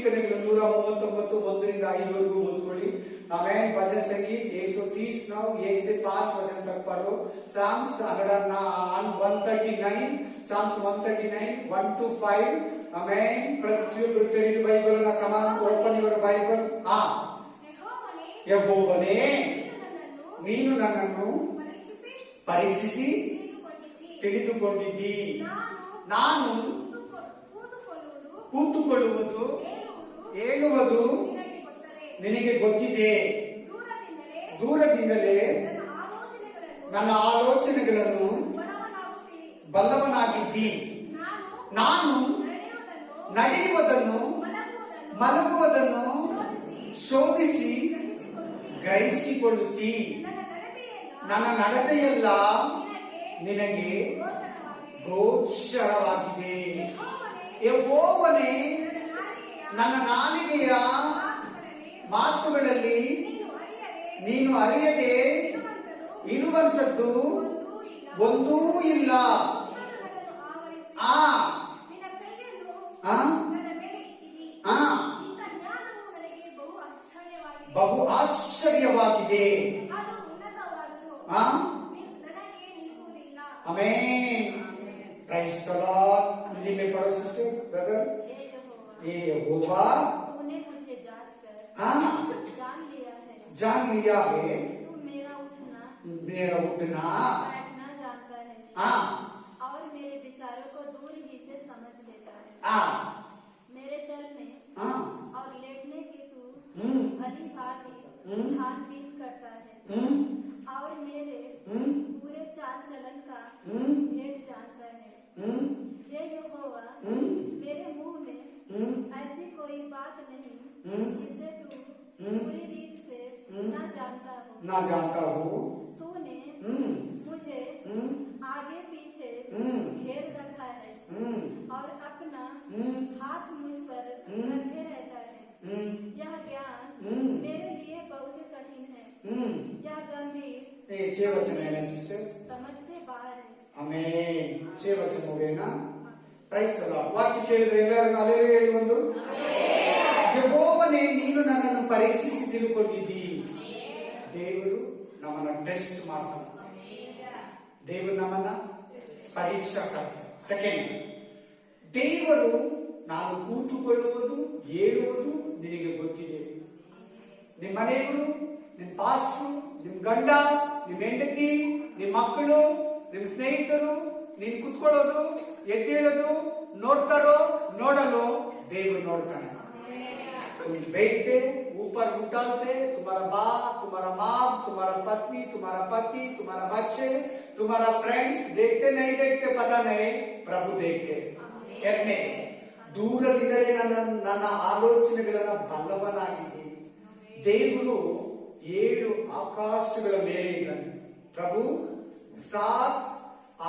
ಕೀರ್ತನೆಗಳು 139 1ರಿಂದ 5 ಓದ್ಕೊಳ್ಳಿ. आमेन. भजन संगीत 130 1 से 5 वचन तक पढ़ो. Psalms 139 Psalms 139 1 to 5. आमेन. प्रति बाइबल ना कमांड ओपन योर बाइबल. ಯೆಹೋವನೇ ನೀನು ನನ್ನನ್ನು ಪರೀಕ್ಷಿಸಿ ತಿಳಿದುಕೊಂಡಿದ್ದಿ. ನಾನು ಕೂತುಕೊಳ್ಳುವುದು ಹೇಳುವುದು ನಿನಗೆ ಗೊತ್ತಿದೆ. ದೂರದಿಂದಲೇ ನನ್ನ ಆಲೋಚನೆಗಳನ್ನು ಬಲ್ಲವನಾಗಿದ್ದಿ. ನಾನು ನಡೆಯುವುದನ್ನು ಮಲಗುವುದನ್ನು ಶೋಧಿಸಿ ಗ್ರಹಿಸಿಕೊಳ್ಳುತ್ತಿ. ನನ್ನ ನಡತೆಯೆಲ್ಲ ನಿನಗೆ ಗೋಚರವಾಗಿದೆ. ಯೆಹೋವನೇ ನನ್ನ ನಾಲಿಗೆಯ ಮಾತುಗಳಲ್ಲಿ ನೀನು ಅರಿಯದೆ ಇರುವಂತದ್ದು ಒಂದೂ ಇಲ್ಲ. ಬಹು ಆಶ್ಚರ್ಯವಾಗಿದೆ. Amen. Praise the lord. Hindi में पढ़ो सिस्टर ब्रदर. ये यहोवा तूने मुझे जांचकर जान लिया है. तू मेरा उठना बैठना जानता है. और मेरे विचारों को दूर ही से समझ लेता है. मेरे चलने और लेटने की तू भली भांति छानबीन करता है. और मेरे पूरे चाल चलन का भेद जानता है. हे यहोवा, मेरे मुंह में ऐसी कोई बात नहीं जिसे तू पूरी रीत से ना जानता हो. तूने मुझे आगे पीछे घेर रखा है और अपना हाथ मुझ पर रखे रहता है. यह ज्ञान मेरे लिए बहुत कठिन है. यह गंभीर 6 वचन है ना सिस्टर. समझ से बाहर है. आमेन. 6 वचन हो गए ना. Praise the lord. ವಾಕ್ಯ ಕೇಳಿದ್ರೆ ಎಲ್ಲರೂ ಹಲ್ಲೆಲೂಯಾ ಹೇಳಿ ಒಂದು. ಯೆಹೋವನೇ ನೀನು ನನ್ನನ್ನು ಪರೀಕ್ಷಿಸಿ ತಿಳುಕೊಂಡಿದ್ದಿ. ದೇವರು ನಮ್ಮನ್ನ ಟೆಸ್ಟ್ ಮಾಡ್ತಾನೆ. ದೇವರು ನಮ್ಮನ್ನ ಪರೀಕ್ಷಾ ಮಾಡ್ತಾನೆ. ಸೆಕೆಂಡ್, ದೇವರು ನಾನು ಕೂತುಕೊಳ್ಳುವುದು ಹೇಳುವುದು ನಿನಗೆ ಗೊತ್ತಿದೆ. ನಿಮ್ಮ ಮನೆಯವರು, ನಿಮ್ಮ ಪಾಸ್ಟರು, ನಿಮ್ಮ ಗಂಡ, ನಿಮ್ಮ ಹೆಂಡತಿ, ನಿಮ್ಮ ಮಕ್ಕಳು, ನಿಮ್ಮ ಸ್ನೇಹಿತರು, ನೀನ್ ಕುತ್ಕೊಳ್ಳೋದು ಎದ್ದೇಳೋದು ನೋಡ್ತಾರೋ ನೋಡಲು ದೇವರು ನೋಡ್ತಾನೆ. तुम बैठते ऊपर उठाते, तुम्हारा बाप, तुम्हारा माँ, तुम्हारा पत्नी, तुम्हारा पति, तुम्हारा बच्चे, तुम्हारा फ्रेंड्स देखते नहीं देखते पता नहीं, प्रभु देखते. ಎರಡನೇ, ದೂರದಿಂದಲೇ ನನ್ನ ಆಲೋಚನೆಗಳನ್ನ ಬಲ್ಲವನಾಗಿದೆ. ದೇವರು 7 ಆಕಾಶಗಳ ಮೇಲೆ ಇದ್ದಾನೆ. ಪ್ರಭು 7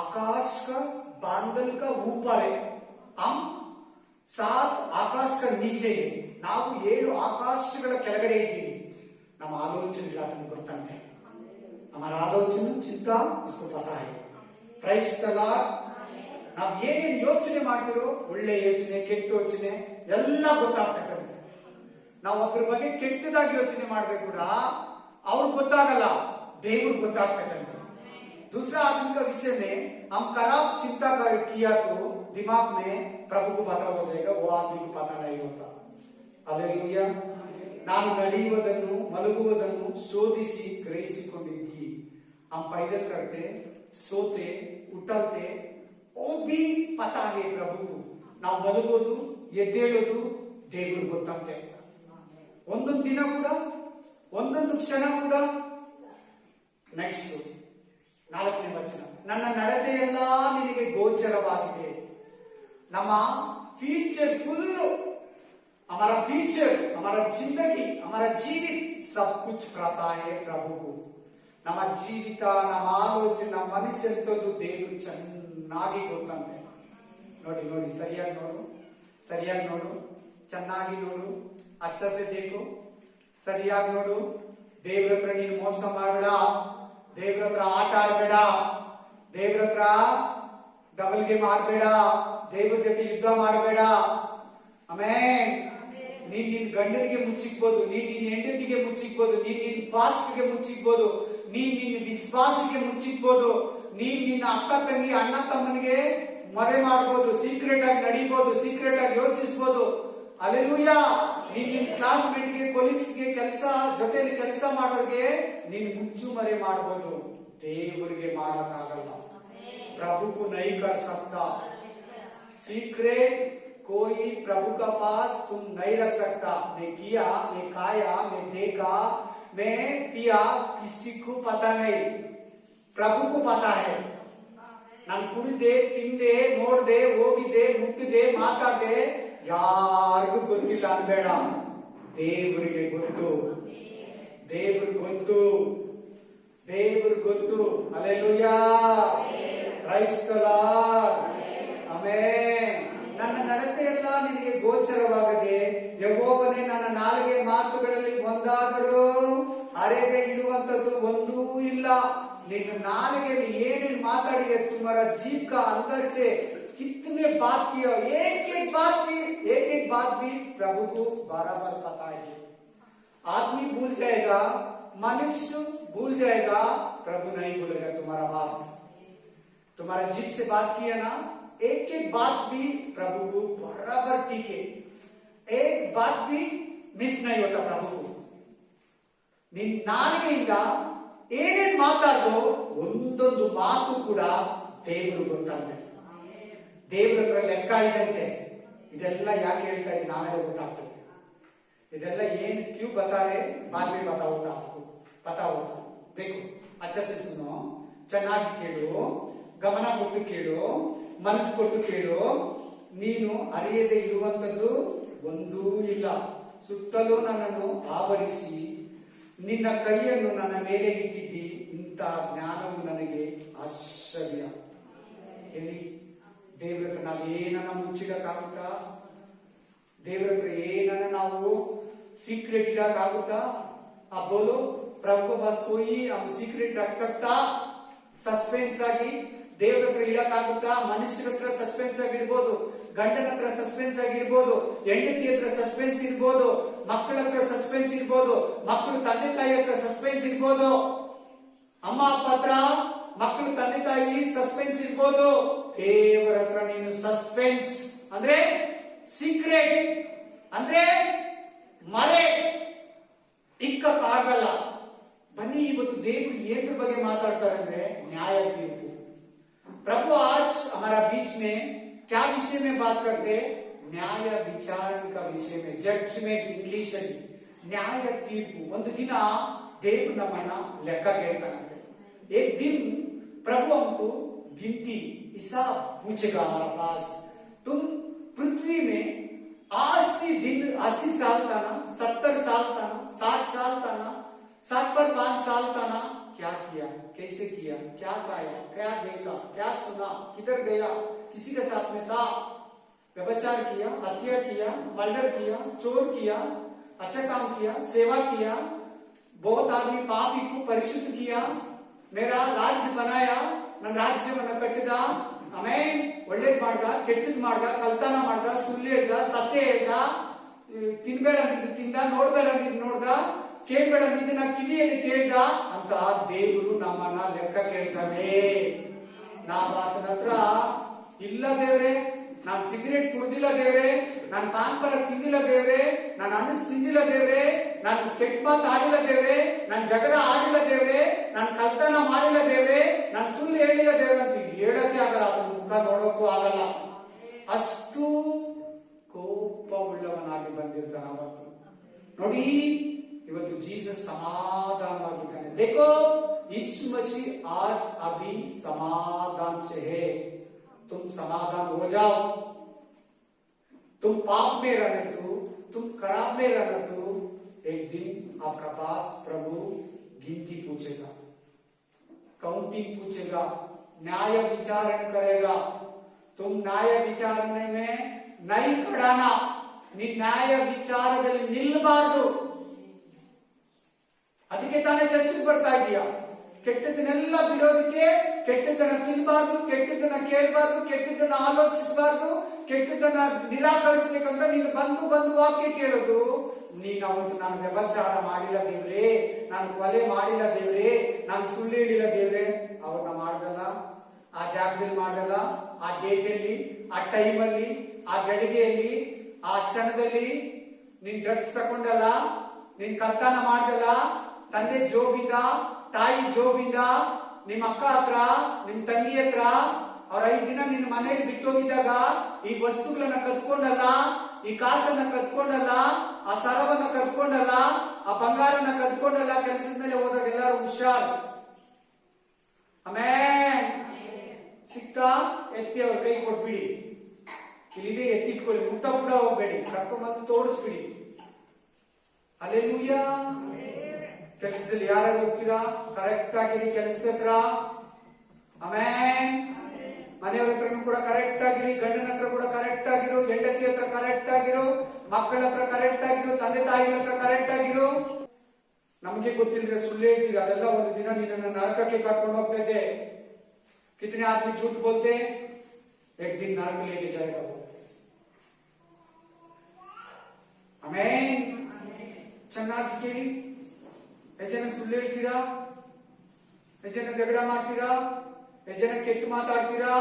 आकाश का बादल का ऊपर है, हम 7 ಆಕಾಶ का नीचे. ನಾವು 7 ಆಕಾಶಗಳ ಕೆಳಗಡೆ ಇದ್ದೀವಿ. ನಮ್ಮ ಆಲೋಚನೆಗಳು ಅದನ್ನು ಗೊತ್ತಂತೆ. हमारा आलोचना चिंता इसको पता है. Praise the lord. ನಾವು ಏನೇನು ಯೋಚನೆ ಮಾಡ್ತಿರೋ, ಒಳ್ಳೆ ಯೋಚನೆ ಕೆಟ್ಟ ಯೋಚನೆ ಎಲ್ಲ ಗೊತ್ತಾಗ್ತಕ್ಕಂತೆ. ನಾವು ಒಬ್ಬರ ಬಗ್ಗೆ ಕೆಟ್ಟದಾಗಿ ಯೋಚನೆ ಮಾಡಿದ್ರೆ ಕೂಡ ಅವ್ರಿಗೆ ಗೊತ್ತಾಗಲ್ಲ, ದೇವ್ರಿಗೆ ಗೊತ್ತಾಗ್ತಕ್ಕಂತೆ. दूसरा आदमी का विषय में हम खराब चिंता किया तो दिमाग में प्रभु को पता हो जाएगा, वो आदमी को पता नहीं होता. हालेलूया. ನಾನು ನಡೆಯುವುದನ್ನು ಮಲಗುವುದನ್ನು ಶೋಧಿಸಿ ಗ್ರಹಿಸಿಕೊಂಡಿದ್ದಿ. हम पैदल करते, सोते, उठते, वो भी पता है प्रभु को. ನಾವು ಮಲಗೋದು ಎದ್ದೇಳೋದು ದೇವರು ಗೊತ್ತಂತೆ. ಒಂದೊಂದು ದಿನ ಕೂಡ, ಒಂದೊಂದು ಕ್ಷಣ ಕೂಡ. ನೆಕ್ಸ್ಟ್ 4ನೇ ವಚನ, ನನ್ನ ನಡತೆಯೆಲ್ಲ ನಿನಗೆ ಗೋಚರವಾಗಿದೆ. ನಮ್ಮ ಫ್ಯೂಚರ್ ಫುಲ್ಲು, हमारा फ्यूचर, हमारा जिंदगी, हमारा जीवित सब कुछ पता है प्रभु को. ನಮ್ಮ ಜೀವಿತ, ನಮ್ಮ ಆಲೋಚನೆ, ನಮ್ಮ ಮನಸ್ಸೆಂತದ್ದು ದೇವರು ಚೆನ್ನಾಗಿ ಗೊತ್ತಂತೆ. ನೋಡಿ ನೋಡಿ, ಸರಿಯಾಗಿ ನೋಡು, ಚೆನ್ನಾಗಿ ನೋಡು, ಅಚ್ಚ ಸೆ ದೇಖೋ, ಸರಿಯಾಗಿ ನೋಡು. ದೇವ್ರ ಹತ್ರ ನೀನು ಮೋಸ ಮಾಡಬೇಡ, ದೇವ್ರ ಹತ್ರ ಆಟ ಆಡಬೇಡ, ದೇವ್ರ ಹತ್ರ ಡಬಲ್ ಗೇಮ್ ಆಡಬೇಡ, ದೇವ್ರ ಜೊತೆ ಯುದ್ಧ ಮಾಡಬೇಡ. ಆಮೇನ್. ನೀನ್ ನಿನ್ ಗಂಡನಿಗೆ ಮುಚ್ಚಿಕ್ಬೋದು, ನೀನ್ ನಿನ್ ಹೆಂಡತಿಗೆ ಮುಚ್ಚಿಕ್ಬೋದು, ನೀನ್ ನಿನ್ ಪಾಸ್ಟ್ಗೆ ಮುಚ್ಚಿಕ್ಬೋದು, ನೀನ್ ನಿನ್ನ ವಿಶ್ವಾಸಿಗೆ ಮುಚ್ಚಿಕ್ಬೋದು, ನೀನ್ ನಿನ್ನ ಅಕ್ಕ ತಂಗಿ ಅಣ್ಣ ತಮ್ಮನಿಗೆ ಮರೆ ಮಾಡ್ಬೋದು, ಸೀಕ್ರೆಟ್ ಆಗಿ ನಡೀಬಹುದು, ಸೀಕ್ರೆಟ್ ಆಗಿ ಯೋಚಿಸಬಹುದು. ಅಲ್ಲೆಲೂಯಾ. ನೀನ್ ನಿನ್ ಕ್ಲಾಸ್ಮೇಟ್ಗೆ, ಕೊಲೀಗ್ಸ್ಗೆ, ಜೊತೆಲಿ ಕೆಲಸ ಮಾಡೋರಿಗೆ ನೀನ್ ಮುಚ್ಚು ಮರೆ ಮಾಡಬಹುದು. ದೇವರಿಗೆ ಮಾಡಕ್ಕಾಗಲ್ಲ. प्रभु को नहीं कर सकता. सीक्रेट कोई प्रभु का पास तुम नहीं रख सकता. मैं किया, मैं खाया, मैं देखा, मैं पिया, किसी को पता नहीं, प्रभु को पता है. ನಾನು ಕುಡಿದೆ, ತಿಂದೆ, ನೋಡ್ದೆ, ಹೋಗಿದ್ದೆ, ಮುಟ್ಟಿದೆ, ಮಾತಾಡ್ದೆ, ಯಾರಿಗೂ ಗೊತ್ತಿಲ್ಲ ಅನ್ಬೇಡ. ದೇವರಿಗೆ ಗೊತ್ತು, ದೇವ್ರಿಗೆ ಗೊತ್ತು, ದೇವ್ರಿಗೆ ಗೊತ್ತು. Hallelujah. Praise the lord. Amen. ನನ್ನ ನಡತೆ ಎಲ್ಲ ನಿನಗೆ ಗೋಚರವಾಗದೆ, ಯೆಹೋವನೇ ನನ್ನ ನಾಲಿಗೆ ಮಾತುಗಳಲ್ಲಿ ಒಂದಾದರೂ ಅರೆದೇ ಇರುವಂತದ್ದು ಒಂದೂ ಇಲ್ಲ. ನಿನ್ನ ನಾಲಿಗೆಯಲ್ಲಿ ಏನೇನು ಮಾತಾಡಿದೆ, तुम्हारा जीव का अंदर से कितने बात किया, एक एक बात भी प्रभु को बराबर पता है. आदमी भूल जाएगा, मनुष्य भूल जाएगा, प्रभु नहीं भूलेगा तुम्हारा बात. तुम्हारा जीव से बात किया ना, एक एक बात भी प्रभु को बराबर टीके, एक बात भी मिस नहीं होता प्रभु को. ನಿನ್ನ ನಾಲಿಗೆಯಿಂದ ಏನೇನ್ ಮಾತಾಡೋ ಒಂದೊಂದು ಮಾತು ಕೂಡ ದೇವರು ಗೊತ್ತಾಗ್ತದೆ. ದೇವ್ರ ಹತ್ರ ಲೆಕ್ಕ ಇದಂತೆ. ಇದೆಲ್ಲ ಯಾಕೆ ಹೇಳ್ತಾ ಇದ್ದೀನಿ ನಾವೆಲ್ಲ ಗೊತ್ತಾಗ್ತದೆ. ಇದೆಲ್ಲ ಏನ್ ಕ್ಯೂ ಬತಾರೆ बाद में बताऊंगा आपको, पता होगा. देखो अच्छा से सुनो, ಚೆನ್ನಾಗಿ ಕೇಳು, ಗಮನ ಕೊಟ್ಟು ಕೇಳು, ಮನಸ್ಸು ಕೊಟ್ಟು ಕೇಳು. ನೀನು ಅರಿಯದೆ ಇರುವಂತದ್ದು ಒಂದೂ ಇಲ್ಲ. ಸುತ್ತಲೂ ನನ್ನನ್ನು ಆವರಿಸಿ ನಿನ್ನ ಕೈಯನ್ನು ನನ್ನ ಮೇಲೆ ಇಟ್ಟಿದ್ದಿ. ಇಂತಹ ಜ್ಞಾನವು ನನಗೆ ಆಶ್ಚರ್ಯ. ಹೇಳಿ, ದೇವ್ರ ಹತ್ರ ನಾವು ಏನನ್ನ ಮುಚ್ಚಿಡಕ್ಕಾಗುತ್ತಾ? ದೇವ್ರ ಹತ್ರ ಏನನ್ನ ನಾವು ಸೀಕ್ರೆಟ್ ಇಡಕ್ಕಾಗುತ್ತಾ? अब बोलो, प्रभु को बस कोई हम सीक्रेट रख सकता? ಸಸ್ಪೆನ್ಸ್ ಆಗಿ ದೇವ್ರ ಹತ್ರ ಇಡಕ್ಕಾಗುತ್ತಾ? ಮನುಷ್ಯರ ಹತ್ರ ಸಸ್ಪೆನ್ಸ್ ಆಗಿ ಇಡ್ಬೋದು, ಗಂಡನ ಹತ್ರ ಸಸ್ಪೆನ್ಸ್ ಆಗಿ ಇರ್ಬೋದು, ಹೆಂಡತಿ ಹತ್ರ ಸಸ್ಪೆನ್ಸ್ ಇರ್ಬೋದು, ಮಕ್ಕಳ ಹತ್ರ ಸಸ್ಪೆನ್ಸ್ ಇರ್ಬೋದು, ಮಕ್ಕಳು ತಂದೆ ತಾಯಿ ಹತ್ರ ಸಸ್ಪೆನ್ಸ್ ಇರ್ಬೋದು, ಅಮ್ಮ ಅಪ್ಪ ಹತ್ರ ಮಕ್ಕಳು ತಂದೆ ತಾಯಿ ಸಸ್ಪೆನ್ಸ್ ಇರ್ಬೋದು. ದೇವರ ಹತ್ರ ನೀನು ಸಸ್ಪೆನ್ಸ್ ಅಂದ್ರೆ ಸೀಕ್ರೆಟ್ ಅಂದ್ರೆ ಮರೆ ಇಕ್ಕಕ್ಕಾಗಲ್ಲ. ಬನ್ನಿ, ಇವತ್ತು ದೇವರು ಏನ್ರ ಬಗ್ಗೆ ಮಾತಾಡ್ತಾರೆ ಅಂದ್ರೆ ನ್ಯಾಯ ತೀರ್ಪು. प्रभु आज हमारा बीच में क्या विषय में बात करते? न्याय विचारण का विषय में, जजमेंट इंग्लिश ಅಲ್ಲಿ ನ್ಯಾಯ ತೀರ್ಪು. ಒಂದು ದಿನ ದೇವರು ನಮ್ಮನ್ನ ಲೆಕ್ಕ ಕೇಳ್ತಾನಂತೆ. एक दिन प्रभु हमको गिनती हिसाब पूछेगा हमारा पास. तुम पृथ्वी में 80 दिन 80 साल था ना, 70 साल था ना, 60 साल था ना, 60 पर 5 साल था ना, क्या किया, कैसे किया, क्या खाया, क्या देखा, क्या सुना, किधर गया, किसी के साथ में था, व्यभिचार किया, हत्या किया, मर्डर किया, चोर किया, अच्छा काम किया, सेवा किया, बहुत आदमी पापी को परिशुद्ध किया, मेरा राज्य बनाया, ನನ್ನ ರಾಜ್ಯವನ್ನ ಕಟ್ಟಿದ. ಆಮೇನ್. ಒಳ್ಳೇದ್ ಮಾಡ್ದ, ಕೆಟ್ಟದ್ ಮಾಡ್ದ, ಕಲ್ತನ ಮಾಡ್ದ, ಸುಳ್ಳು ಹೇಳ್ದ, ಸತ್ಯ ಹೇಳ್ದ, ತಿನ್ಬೇಡ ಅಂದಿದ್ದು ತಿಂದ, ನೋಡ್ಬೇಡ ಅಂದಿದ್ದು ನೋಡ್ದ, ಕೇಳ್ಬೇಡ ಅಂದಿದ್ದನ್ನ ಕಿವಿಯಲ್ಲಿ ಕೇಳ್ದ ಅಂತ ದೇವರು ನಮ್ಮನ್ನ ಲೆಕ್ಕ ಕೇಳ್ತಾನೆ. ನಾವ್ ಆತನ ಹತ್ರ ಇಲ್ಲ ದೇವ್ರೆ, ನಾನ್ ಸಿಗರೇಟ್ ಕುಡ್ದಿಲ್ಲ ದೇವ್ರೆ, ನಾನ್ ಪಾನ್ಪರ ತಿಂದಿಲ್ಲ ದೇವ್ರೆ, ನಾನ್ ಅನಸ್ ತಿಂದಿಲ್ಲ ದೇವ್ರೆ, ನಾನ್ ಕೆಟ್ಟ ಮಾತು ಆಡಿಲ್ಲ ದೇವ್ರೆ, ನಾನ್ ಜಗಳ ಆಡಿಲ್ಲ ದೇವ್ರೆ, ನಾನ್ ಕಲ್ತನ ಮಾಡಿಲ್ಲ ದೇವ್ರೆ, ನಾನ್ ಸುಳ್ಳು ಹೇಳಿಲ್ಲ ದೇವ್ರೆ ಅಂತ ಹೇಳಕ್ಕೆ ಆಗಲ್ಲ. ಅದನ್ನ ಮುಖ ನೋಡೋಕ್ಕೂ ಆಗಲ್ಲ. ಅಷ್ಟು ಕೋಪವುಳ್ಳವನಾಗಿ ಬಂದಿರ್ತಾನ ಅವತ್ತು. ನೋಡಿ, ಇವತ್ತು ಜೀಸಸ್ ಸಮಾಧಾನವಾಗಿದ್ದಾನೆ. देखो, यीशु मसीह आज अभी समाधान से है. तुम समाधान हो जाओ. तुम पाप में रहने दो, तुम खराब में रहने दो. एक दिन आपका पास प्रभु गिनती पूछेगा, काउंटिंग पूछेगा, न्याय विचारण करेगा. तुम न्याय विचाರಣೆ में नहीं खड़ाना. ನೀ ನ್ಯಾಯ ವಿಚಾರದಲ್ಲಿ ನಿಲ್ಲಬಾರದು. ಅದಕ್ಕೆ ತಾನೇ ಚರ್ಚಿಗೆ ಬರ್ತಾ ಇದೀಯಾ. ಕೆಟ್ಟದನ್ನೆಲ್ಲ ಬಿಡೋದಕ್ಕೆ, ಕೆಟ್ಟದನ್ನ ತಿನ್ಬಾರ್ದು, ಕೆಟ್ಟದನ್ನ ಕೇಳಬಾರ್ದು, ಕೆಟ್ಟದನ್ನ ಆಲೋಚಿಸಬಾರ್ದು, ಕೆಟ್ಟದನ್ನ ನಿರಾಕರಿಸಬೇಕಂತ ನೀನು ಬಂದು ಬಂದು ವಾಕ್ಯ ಕೇಳೋದು. ನೀನು ಅವತ್ತು ನಾನು ವ್ಯಭಚಾರ ಮಾಡಿಲ್ಲ ದೇವ್ರೆ, ನಾನು ಕೊಲೆ ಮಾಡಿಲ್ಲ ದೇವ್ರೆ, ನಾನು ಸುಳ್ಳು ಹೇಳಿಲ್ಲ ದೇವ್ರೆ, ಅವ್ರನ್ನ ಮಾಡ್ದಲ್ಲ, ಆ ಜಾಗದಲ್ಲಿ ಮಾಡಲ್ಲ, ಆ ಡೇಟಲ್ಲಿ, ಆ ಟೈಮಲ್ಲಿ, ಆ ಗಡಿಗೆಯಲ್ಲಿ, ಆ ಕ್ಷಣದಲ್ಲಿ ನೀನ್ ಡ್ರಗ್ಸ್ ತಕೊಂಡಲ್ಲ, ನೀನ್ ಕಳ್ತನ ಮಾಡ್ದಲ್ಲ, ತಂದೆ ಜೋಬಿಂದ, ತಾಯಿ ಜೋಬಿಂದ, ನಿಮ್ಮ ಅಕ್ಕ ಹತ್ರ, ನಿಮ್ ತಂಗಿ ಹತ್ರ ಅವ್ರ 5 ದಿನ ನಿನ್ನ ಮನೆಯಲ್ಲಿ ಬಿಟ್ಟೋಗಿದ್ದಾಗ ಈ ವಸ್ತುಗಳನ್ನ ಕತ್ಕೊಂಡಲ್ಲ, ಈ ಕಾಸನ್ನ ಕತ್ಕೊಂಡಲ್ಲ, ಆ ಸರವನ್ನ ಕತ್ಕೊಂಡಲ್ಲ, ಆ ಬಂಗಾರನ ಕತ್ಕೊಂಡಲ್ಲ. ಕೆಲಸದ ಮೇಲೆ ಹೋದಾಗ ಎಲ್ಲರೂ ಹುಷಾರ್. ಆಮೇಲೆ ಸಿಕ್ತಾ ಎತ್ತಿ ಅವ್ರ ಕೈ ಕೊಟ್ಬಿಡಿ. ಇಲ್ಲಿದೆ ಎತ್ತಿಟ್ಕೊಳ್ಳಿ, ಊಟ ಕೂಡ ಹೋಗ್ಬೇಡಿ, ಕರ್ಕೊಂಡ್ಬಂದು ತೋರಿಸ್ಬಿಡಿ. ಹಲ್ಲೆಲೂಯಾ. ಕೆಲಸದಲ್ಲಿ ಯಾರು ಹೋಗ್ತೀರಾ, ಕರೆಕ್ಟ್ ಆಗಿರಿ ಕೆಲಸದ ಹತ್ರ. ಆಮೇಲೆ ಮನೆಯವ್ರ ಹತ್ರನೂ ಕೂಡ ಕರೆಕ್ಟ್ ಆಗಿರಿ, ಗಂಡನ ಹತ್ರ ಕೂಡ ಕರೆಕ್ಟ್ ಆಗಿರು, ಹೆಂಡತಿ ಹತ್ರ ಕರೆಕ್ಟ್ ಆಗಿರು, ಮಕ್ಕಳ ಹತ್ರ ಕರೆಕ್ಟ್ ಆಗಿರು, ತಂದೆ ತಾಯಿಗಳ ಹತ್ರ ಕರೆಕ್ಟ್ ಆಗಿರು. ನಮ್ಗೆ ಗೊತ್ತಿಲ್ಲದ್ರೆ ಸುಳ್ಳು ಹೇಳ್ತೀರಿ, ಅದೆಲ್ಲ ಒಂದು ದಿನ ನಿನ್ನನ್ನು ನರಕಕ್ಕೆ ಕರ್ಕೊಂಡು ಹೋಗ್ತೈತೆ. कितने आदमी झूठ बोलते हैं, एक दिन नरक लेके जाएगा वो. ಆಮೆನ್. ಚೆನ್ನಾಗಿ ಕೇಳಿ. ಎಷ್ಟು ಜನ ಸುಳ್ಳು ಹೇಳ್ತೀರಾ, ಎಷ್ಟು ಜನ ಜಗಳ ಮಾಡ್ತೀರಾ, ಎಷ್ಟು ಜನ ಕೆಟ್ಟ ಮಾತಾಡ್ತೀರಾ.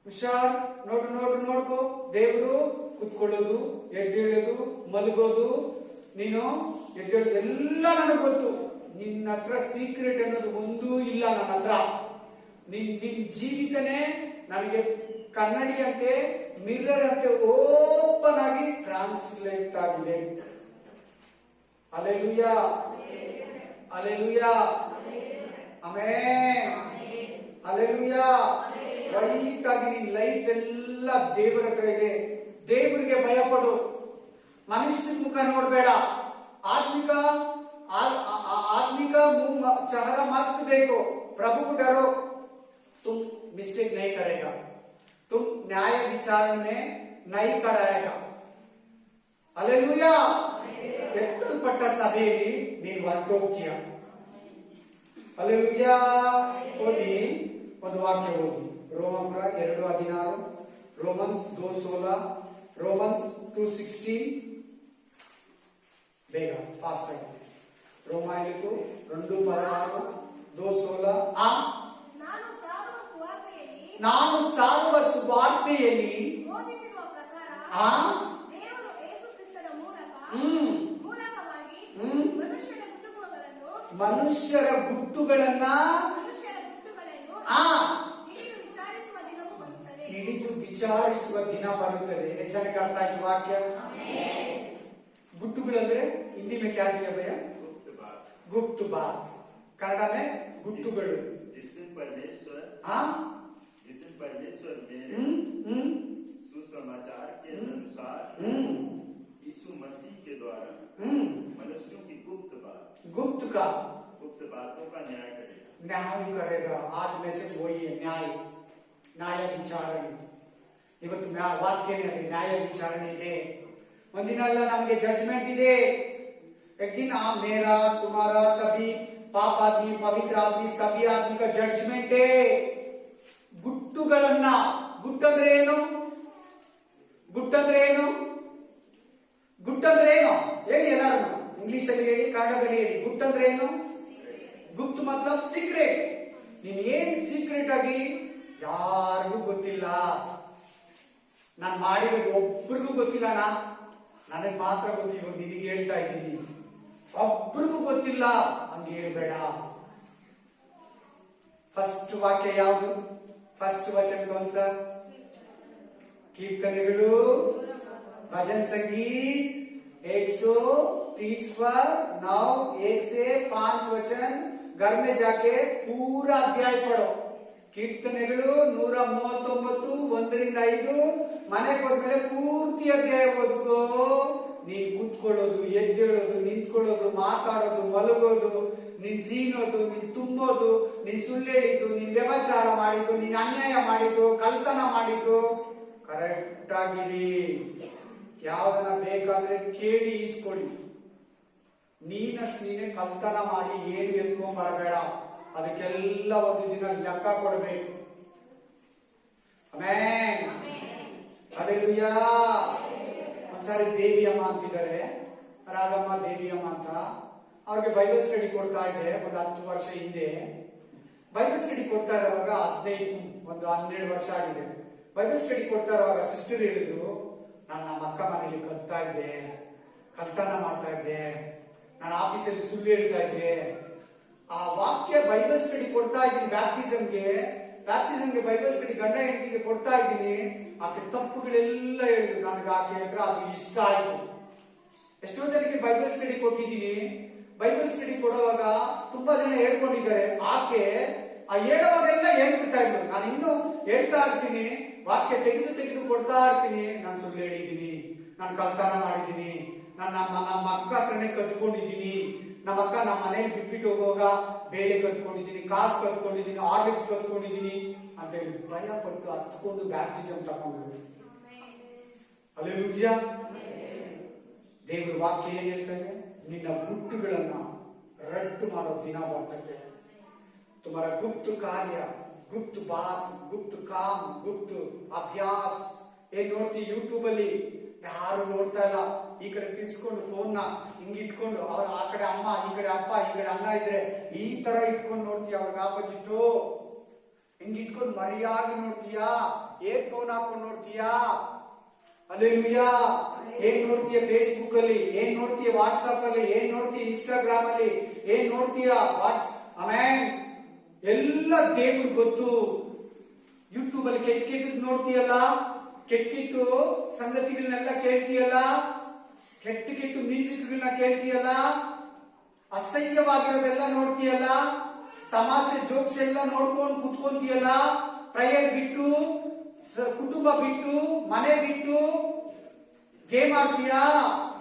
ಹುಷಾರ್. ನೋಡ್ಕೋ. ದೇವರು ಕುತ್ಕೊಳ್ಳೋದು, ಎದ್ದೇಳೋದು, ಮಲಗೋದು, ನೀನು ಎದ್ದೇಳೋದು ಎಲ್ಲ ನನಗೆ ಗೊತ್ತು. ನಿನ್ನ ಹತ್ರ ಸೀಕ್ರೆಟ್ ಅನ್ನೋದು ಒಂದೂ ಇಲ್ಲ ನನ್ನ ಹತ್ರ. ನಿನ್ ಜೀವಿತನೇ ನನಗೆ ಕನ್ನಡಿ ಅಂತೆ, ಮಿರರ್ ಅಂತೆ ಓಪನ್ ಆಗಿ ಟ್ರಾನ್ಸ್ಲೇಟ್ ಆಗಿದೆ. Hallelujah, hallelujah, amen, hallelujah. Right ಆಗಿ ನಿನ್ ಲೈಫ್ ಎಲ್ಲ ದೇವರ ಹತ್ರ ಇದೆ. ದೇವರಿಗೆ ಭಯಪಡು, ಮನುಷ್ಯನ ಮುಖ ನೋಡ್ಬೇಡ. आत्मिक मुंह चेहरा मत देखो, प्रभु को डरो. तुम मिस्टेक नहीं करेगा, तुम न्याय विचारण में नहीं कराएगा. हालेलुया. ಎತ್ತಲ್ಪಟ್ಟ ಸಭೆಯಲ್ಲಿ ನೀನು ಹೊರಟೋಗ್ತೀಯ. ಹಾಲೆಲೂಯಾ. ಓದಿ ಒಂದು ವಾಕ್ಯ ಓದಿ, ರೋಮನ್ರ 2:16, ರೋಮನ್ಸ್ 2:16, ರೋಮನ್ಸ್ 2:16. ಬೇಗ ಫಾಸ್ಟ್ ಆಗಿ. ರೋಮಾಯನಿಕು 2:16, 2:16. ನಾನು ಸಾರುವ ಸುವಾರ್ತೆಯಲ್ಲಿ ಬೋಧಿಸಿರುವ ಪ್ರಕಾರ ದೇವರು ಯೇಸು ಕ್ರಿಸ್ತನ ಮೂಲಕವಾಗಿ ಮನುಷ್ಯರ ಗುಟ್ಟುಗಳನ್ನ ಹಿಡಿದು ವಿಚಾರಿಸುವ ದಿನ ಬರುತ್ತದೆ. ಹೆಚ್ಚಾಗಿ ಅರ್ಥ ಆಯ್ತು ವಾಕ್ಯ. ಗುಟ್ಟುಗಳಂದ್ರೆ ಹಿಂದಿ में क्या दिया भैया? गुप्त बात. कन्नड़ में गुಟ್ಟುಗಳು. परमेश्वर मेरे सुसमाचार के अनुसार यीशु मसीह के द्वारा मनुष्यों की गुप्त बातों का न्याय करेगा. आज मैसेज वही है, ನ್ಯಾಯ ವಿಚಾರಣೆ. ಇವತ್ತು ವಾಕ್ಯನೇ ಇದೆ, ನ್ಯಾಯ ವಿಚಾರಣೆ ಇದೆ. ಒಂದಿನ ಅಲ್ಲ ನಮಗೆ ಜಡ್ಜ್ಮೆಂಟ್ ಇದೆ. एक दिन मेरा तुम्हारा सभी पाप आदमी पवित्र आदमी सभी आदमी का जड्जमेंट है. ಗುಟ್ಟುಗಳನ್ನ, ಗುಟ್ಟಂದ್ರೆ ಏನು? ಹೇಳಿ ಎಲ್ಲಾರು, ಇಂಗ್ಲಿಷ್ ಅಲ್ಲಿ ಹೇಳಿ, ಕನ್ನಡದಲ್ಲಿ ಹೇಳಿ. ಗುಟ್ಟಂದ್ರೆ ಏನು? ಗುಪ್ತ ಮತ್ಲಬ್ ಸೀಕ್ರೆಟ್. ನೀನ್ ಏನ್ ಸೀಕ್ರೆಟ್ ಆಗಿ ಯಾರಿಗೂ ಗೊತ್ತಿಲ್ಲ. ನಾನು ಮಾಡಿರೋದು ಒಬ್ಬರಿಗೂ ಗೊತ್ತಿಲ್ಲ, ನನಗೆ ಮಾತ್ರ ಗೊತ್ತಿಲ್ಲ. ನಿನಗೆ ಹೇಳ್ತಾ ಇದ್ದೀನಿ, ಒಬ್ಬರಿಗೂ ಗೊತ್ತಿಲ್ಲ ಹಂಗೆ ಹೇಳ್ಬೇಡ. ಫಸ್ಟ್ ವಾಕ್ಯ ಯಾವುದು? फर्स्ट वचन कौन सा? कीर्तनेಗಳು, भजन संगीत 130 पर 9 1 से 5 वचन. घर में जाके पूरा अध्याय पढ़ो. कीर्तनेಗಳು 139 1ರಿಂದ 5. ಮನೆಗೆ ಹೋದ್ಮೇಲೆ ಪೂರ್ತಿ ಅಧ್ಯಾಯ ಓದ್ಕೋ. ನೀನ್ ಕೂತ್ಕೊಳ್ಳೋದು, ಎದ್ದೇಳೋದು, ನಿಂತ್ಕೊಳ್ಳೋದು, ಮಾತಾಡೋದು, ಮಲಗೋದು, ನೀನ್ ಸೀನೋದು, ನೀನ್ ತುಂಬೋದು, ನೀನ್ ಸುಳ್ಳು ಹೇಳಿದ್ದು, ನೀನ್ ವ್ಯಭಚಾರ ಮಾಡಿದ್ದು, ನೀನ್ ಅನ್ಯಾಯ ಮಾಡಿದ್ದು, ಕಳ್ತನ ಮಾಡಿದ್ದು, ಕರೆಕ್ಟ್ ಆಗಿರಿ. ಯಾವ್ದನ್ನ ಬೇಕಾದ್ರೆ ಕೇಳಿ ಈಸ್ಕೊಳ್ಳಿ. ನೀನಷ್ಟು ನೀನೇ ಕಳ್ತನ ಮಾಡಿ ಏನು ಎತ್ಕೊಂಡ್ ಬರಬೇಡ. ಅದಕ್ಕೆಲ್ಲ ಒಂದು ದಿನ ಲೆಕ್ಕ ಕೊಡಬೇಕು. ಆಮೆನ್. ಹಲ್ಲೆಲೂಯಾ. ಒಂದ್ಸಾರಿ ದೇವಿ ಅಮ್ಮ ಅಂತಿದ್ದಾರೆ, ರಾಗಮ್ಮ ದೇವಿ ಅಮ್ಮ ಅಂತ. ಅವ್ರಿಗೆ ಬೈಬಲ್ ಸ್ಟಡಿ ಕೊಡ್ತಾ ಇದ್ದೆ ಒಂದು 10 ವರ್ಷ ಹಿಂದೆ. ಬೈಬಲ್ ಸ್ಟಡಿ ಕೊಡ್ತಾ ಇರುವಾಗ 12 ವರ್ಷ ಆಗಿದೆ. ಬೈಬಲ್ ಸ್ಟಡಿ ಕೊಡ್ತಾ ಇರುವಾಗ ಸಿಸ್ಟರ್ ಹೇಳಿದ್ರು, ನಾನು ನಮ್ಮ ಅಕ್ಕ ಮನೇಲಿ ಕಲ್ತಾ ಇದ್ದೆ, ಕಲ್ತಾನ ಮಾಡ್ತಾ ಇದ್ದೆ, ನಾನು ಆಫೀಸಲ್ಲಿ ಸುಳ್ಳು ಹೇಳ್ತಾ ಇದ್ದೆ. ಆ ವಾಕ್ಯ ಬೈಬಲ್ ಸ್ಟಡಿ ಕೊಡ್ತಾ ಇದ್ದೀನಿ, ಬ್ಯಾಪ್ಟಿಸಮ್ಗೆ ಬೈಬಲ್ ಸ್ಟಡಿ ಗಂಡ ಹೆಂಡತಿಗೆ ಕೊಡ್ತಾ ಇದ್ದೀನಿ. ಆಕೆ ತಪ್ಪುಗಳೆಲ್ಲ ಹೇಳಿದ್ರು. ನನಗೆ ಆಕೆ ಹತ್ರ ಅದು ಇಷ್ಟ ಆಯ್ತು. ಎಷ್ಟೋ ಜನಕ್ಕೆ ಬೈಬಲ್ ಸ್ಟಡಿ ಕೊಟ್ಟಿದ್ದೀನಿ. ಬೈಬಲ್ ಸ್ಟಡಿ ಕೊಡುವಾಗ ತುಂಬಾ ಜನ ಹೇಳ್ಕೊಂಡಿದ್ದಾರೆ. ಆಕೆ ಆ ಹೇಳುವಾಗೆಲ್ಲ ಹೇಳ್ಬಿಡ್ತಾ ಇದ್ರು. ನಾನು ಇನ್ನೂ ಹೇಳ್ತಾ ಇರ್ತೀನಿ, ವಾಕ್ಯ ತೆಗೆದು ಕೊಡ್ತಾ ಇರ್ತೀನಿ. ನಾನು ಸುಳ್ಳು ಹೇಳಿದ್ದೀನಿ, ನಾನು ಕಲ್ತಾನ ಮಾಡಿದ್ದೀನಿ, ನಾನು ನಮ್ಮ ಅಕ್ಕ ಹತ್ರನೇ ಕತ್ಕೊಂಡಿದ್ದೀನಿ, ನಮ್ಮ ಅಕ್ಕ ನಮ್ಮ ಮನೇಲಿ ಬಿಟ್ಬಿಟ್ಟು ಹೋಗುವಾಗ ಬೇಳೆ ಕತ್ಕೊಂಡಿದ್ದೀನಿ, ಕಾಸು ಕತ್ಕೊಂಡಿದ್ದೀನಿ, ಆರ್ಲಿಕ್ಸ್ ಕತ್ಕೊಂಡಿದ್ದೀನಿ ಅಂತ ಹೇಳಿ ಭಯ ಪಟ್ಟು ಹತ್ಕೊಂಡು ಬ್ಯಾಪ್ಟಿಸಮ್ ತಗೊಂಡ್ರು. ಹಲ್ಲೆಲೂಯಾ. ದೇವರ ವಾಕ್ಯ ಏನ್ ಹೇಳ್ತಾರೆ? ನಿನ್ನ ಗುಟ್ಟುಗಳನ್ನ ರಟ್ಟು ಮಾಡೋ ದಿನ ಬರ್ತದೆ. तुम्हारा गुप्त कार्य, गुप्त बात, गुप्त काम, गुप्त अभ्यास ಏನ್ ನೋಡ್ತಿ ಯೂಟ್ಯೂಬ್ ಅಲ್ಲಿ? ಯಾರು ನೋಡ್ತಾ ಇಲ್ಲ. ಈ ಕಡೆ ತಿರ್ಸ್ಕೊಂಡು ಫೋನ್ ನ ಹಿಂಗ್ ಇಟ್ಕೊಂಡು, ಅವ್ರ ಆ ಕಡೆ ಅಮ್ಮ, ಈ ಕಡೆ ಅಪ್ಪ, ಈ ಕಡೆ ಅಣ್ಣ ಇದ್ರೆ ಈ ತರ ಇಟ್ಕೊಂಡು ನೋಡ್ತೀಯ. ಅವ್ರಿಗೆ ಆಪೋಸಿಟ್ಟು ಹಿಂಗ್ ಇಟ್ಕೊಂಡು ಮರಿಯಾಗಿ ನೋಡ್ತೀಯಾ? ಏನ್ ಫೋನ್ ಹಾಕೊಂಡು ನೋಡ್ತೀಯಾ? ಹಲ್ಲೆಲೂಯಾ. ಏನ್ ನೋಡ್ತೀಯ ಫೇಸ್ಬುಕ್ ಅಲ್ಲಿ? ಏನ್ ನೋಡ್ತೀಯ ವಾಟ್ಸ್ಆಪ್ ಅಲ್ಲಿ? ಏನ್ ನೋಡ್ತೀಯ ಇನ್ಸ್ಟಾಗ್ರಾಮ್ ಅಲ್ಲಿ? ಏನ್ ನೋಡ್ತೀಯ ಆಮೇನ್? ಎಲ್ಲ ದೇವ್ರು ಗೊತ್ತು. ಯೂಟ್ಯೂಬ್ ಅಲ್ಲಿ ಕೆಟ್ಟದ್ದು ನೋಡ್ತೀಯಲ್ಲ, ಕೆಟ್ಟು ಸಂಗತಿಗಳನ್ನೆಲ್ಲ ಕೇಳ್ತೀಯಲ್ಲ, ಕೆಟ್ಟು ಮ್ಯೂಸಿಕ್ಗಳನ್ನ ಕೇಳ್ತೀಯಲ್ಲ, ಅಸಹ್ಯವಾಗಿರೋದೆಲ್ಲ ನೋಡ್ತೀಯಲ್ಲ, ತಮಾಷೆ ಜೋಕ್ಸ್ ಎಲ್ಲ ನೋಡ್ಕೊಂಡು ಕುತ್ಕೊಂತೀಯಲ್ಲ, ಪ್ರೇಯರ್ ಬಿಟ್ಟು, ಕುಟುಂಬ ಬಿಟ್ಟು, ಮನೆ ಬಿಟ್ಟು ಗೇಮ್ ಆಡ್ತೀಯಾ?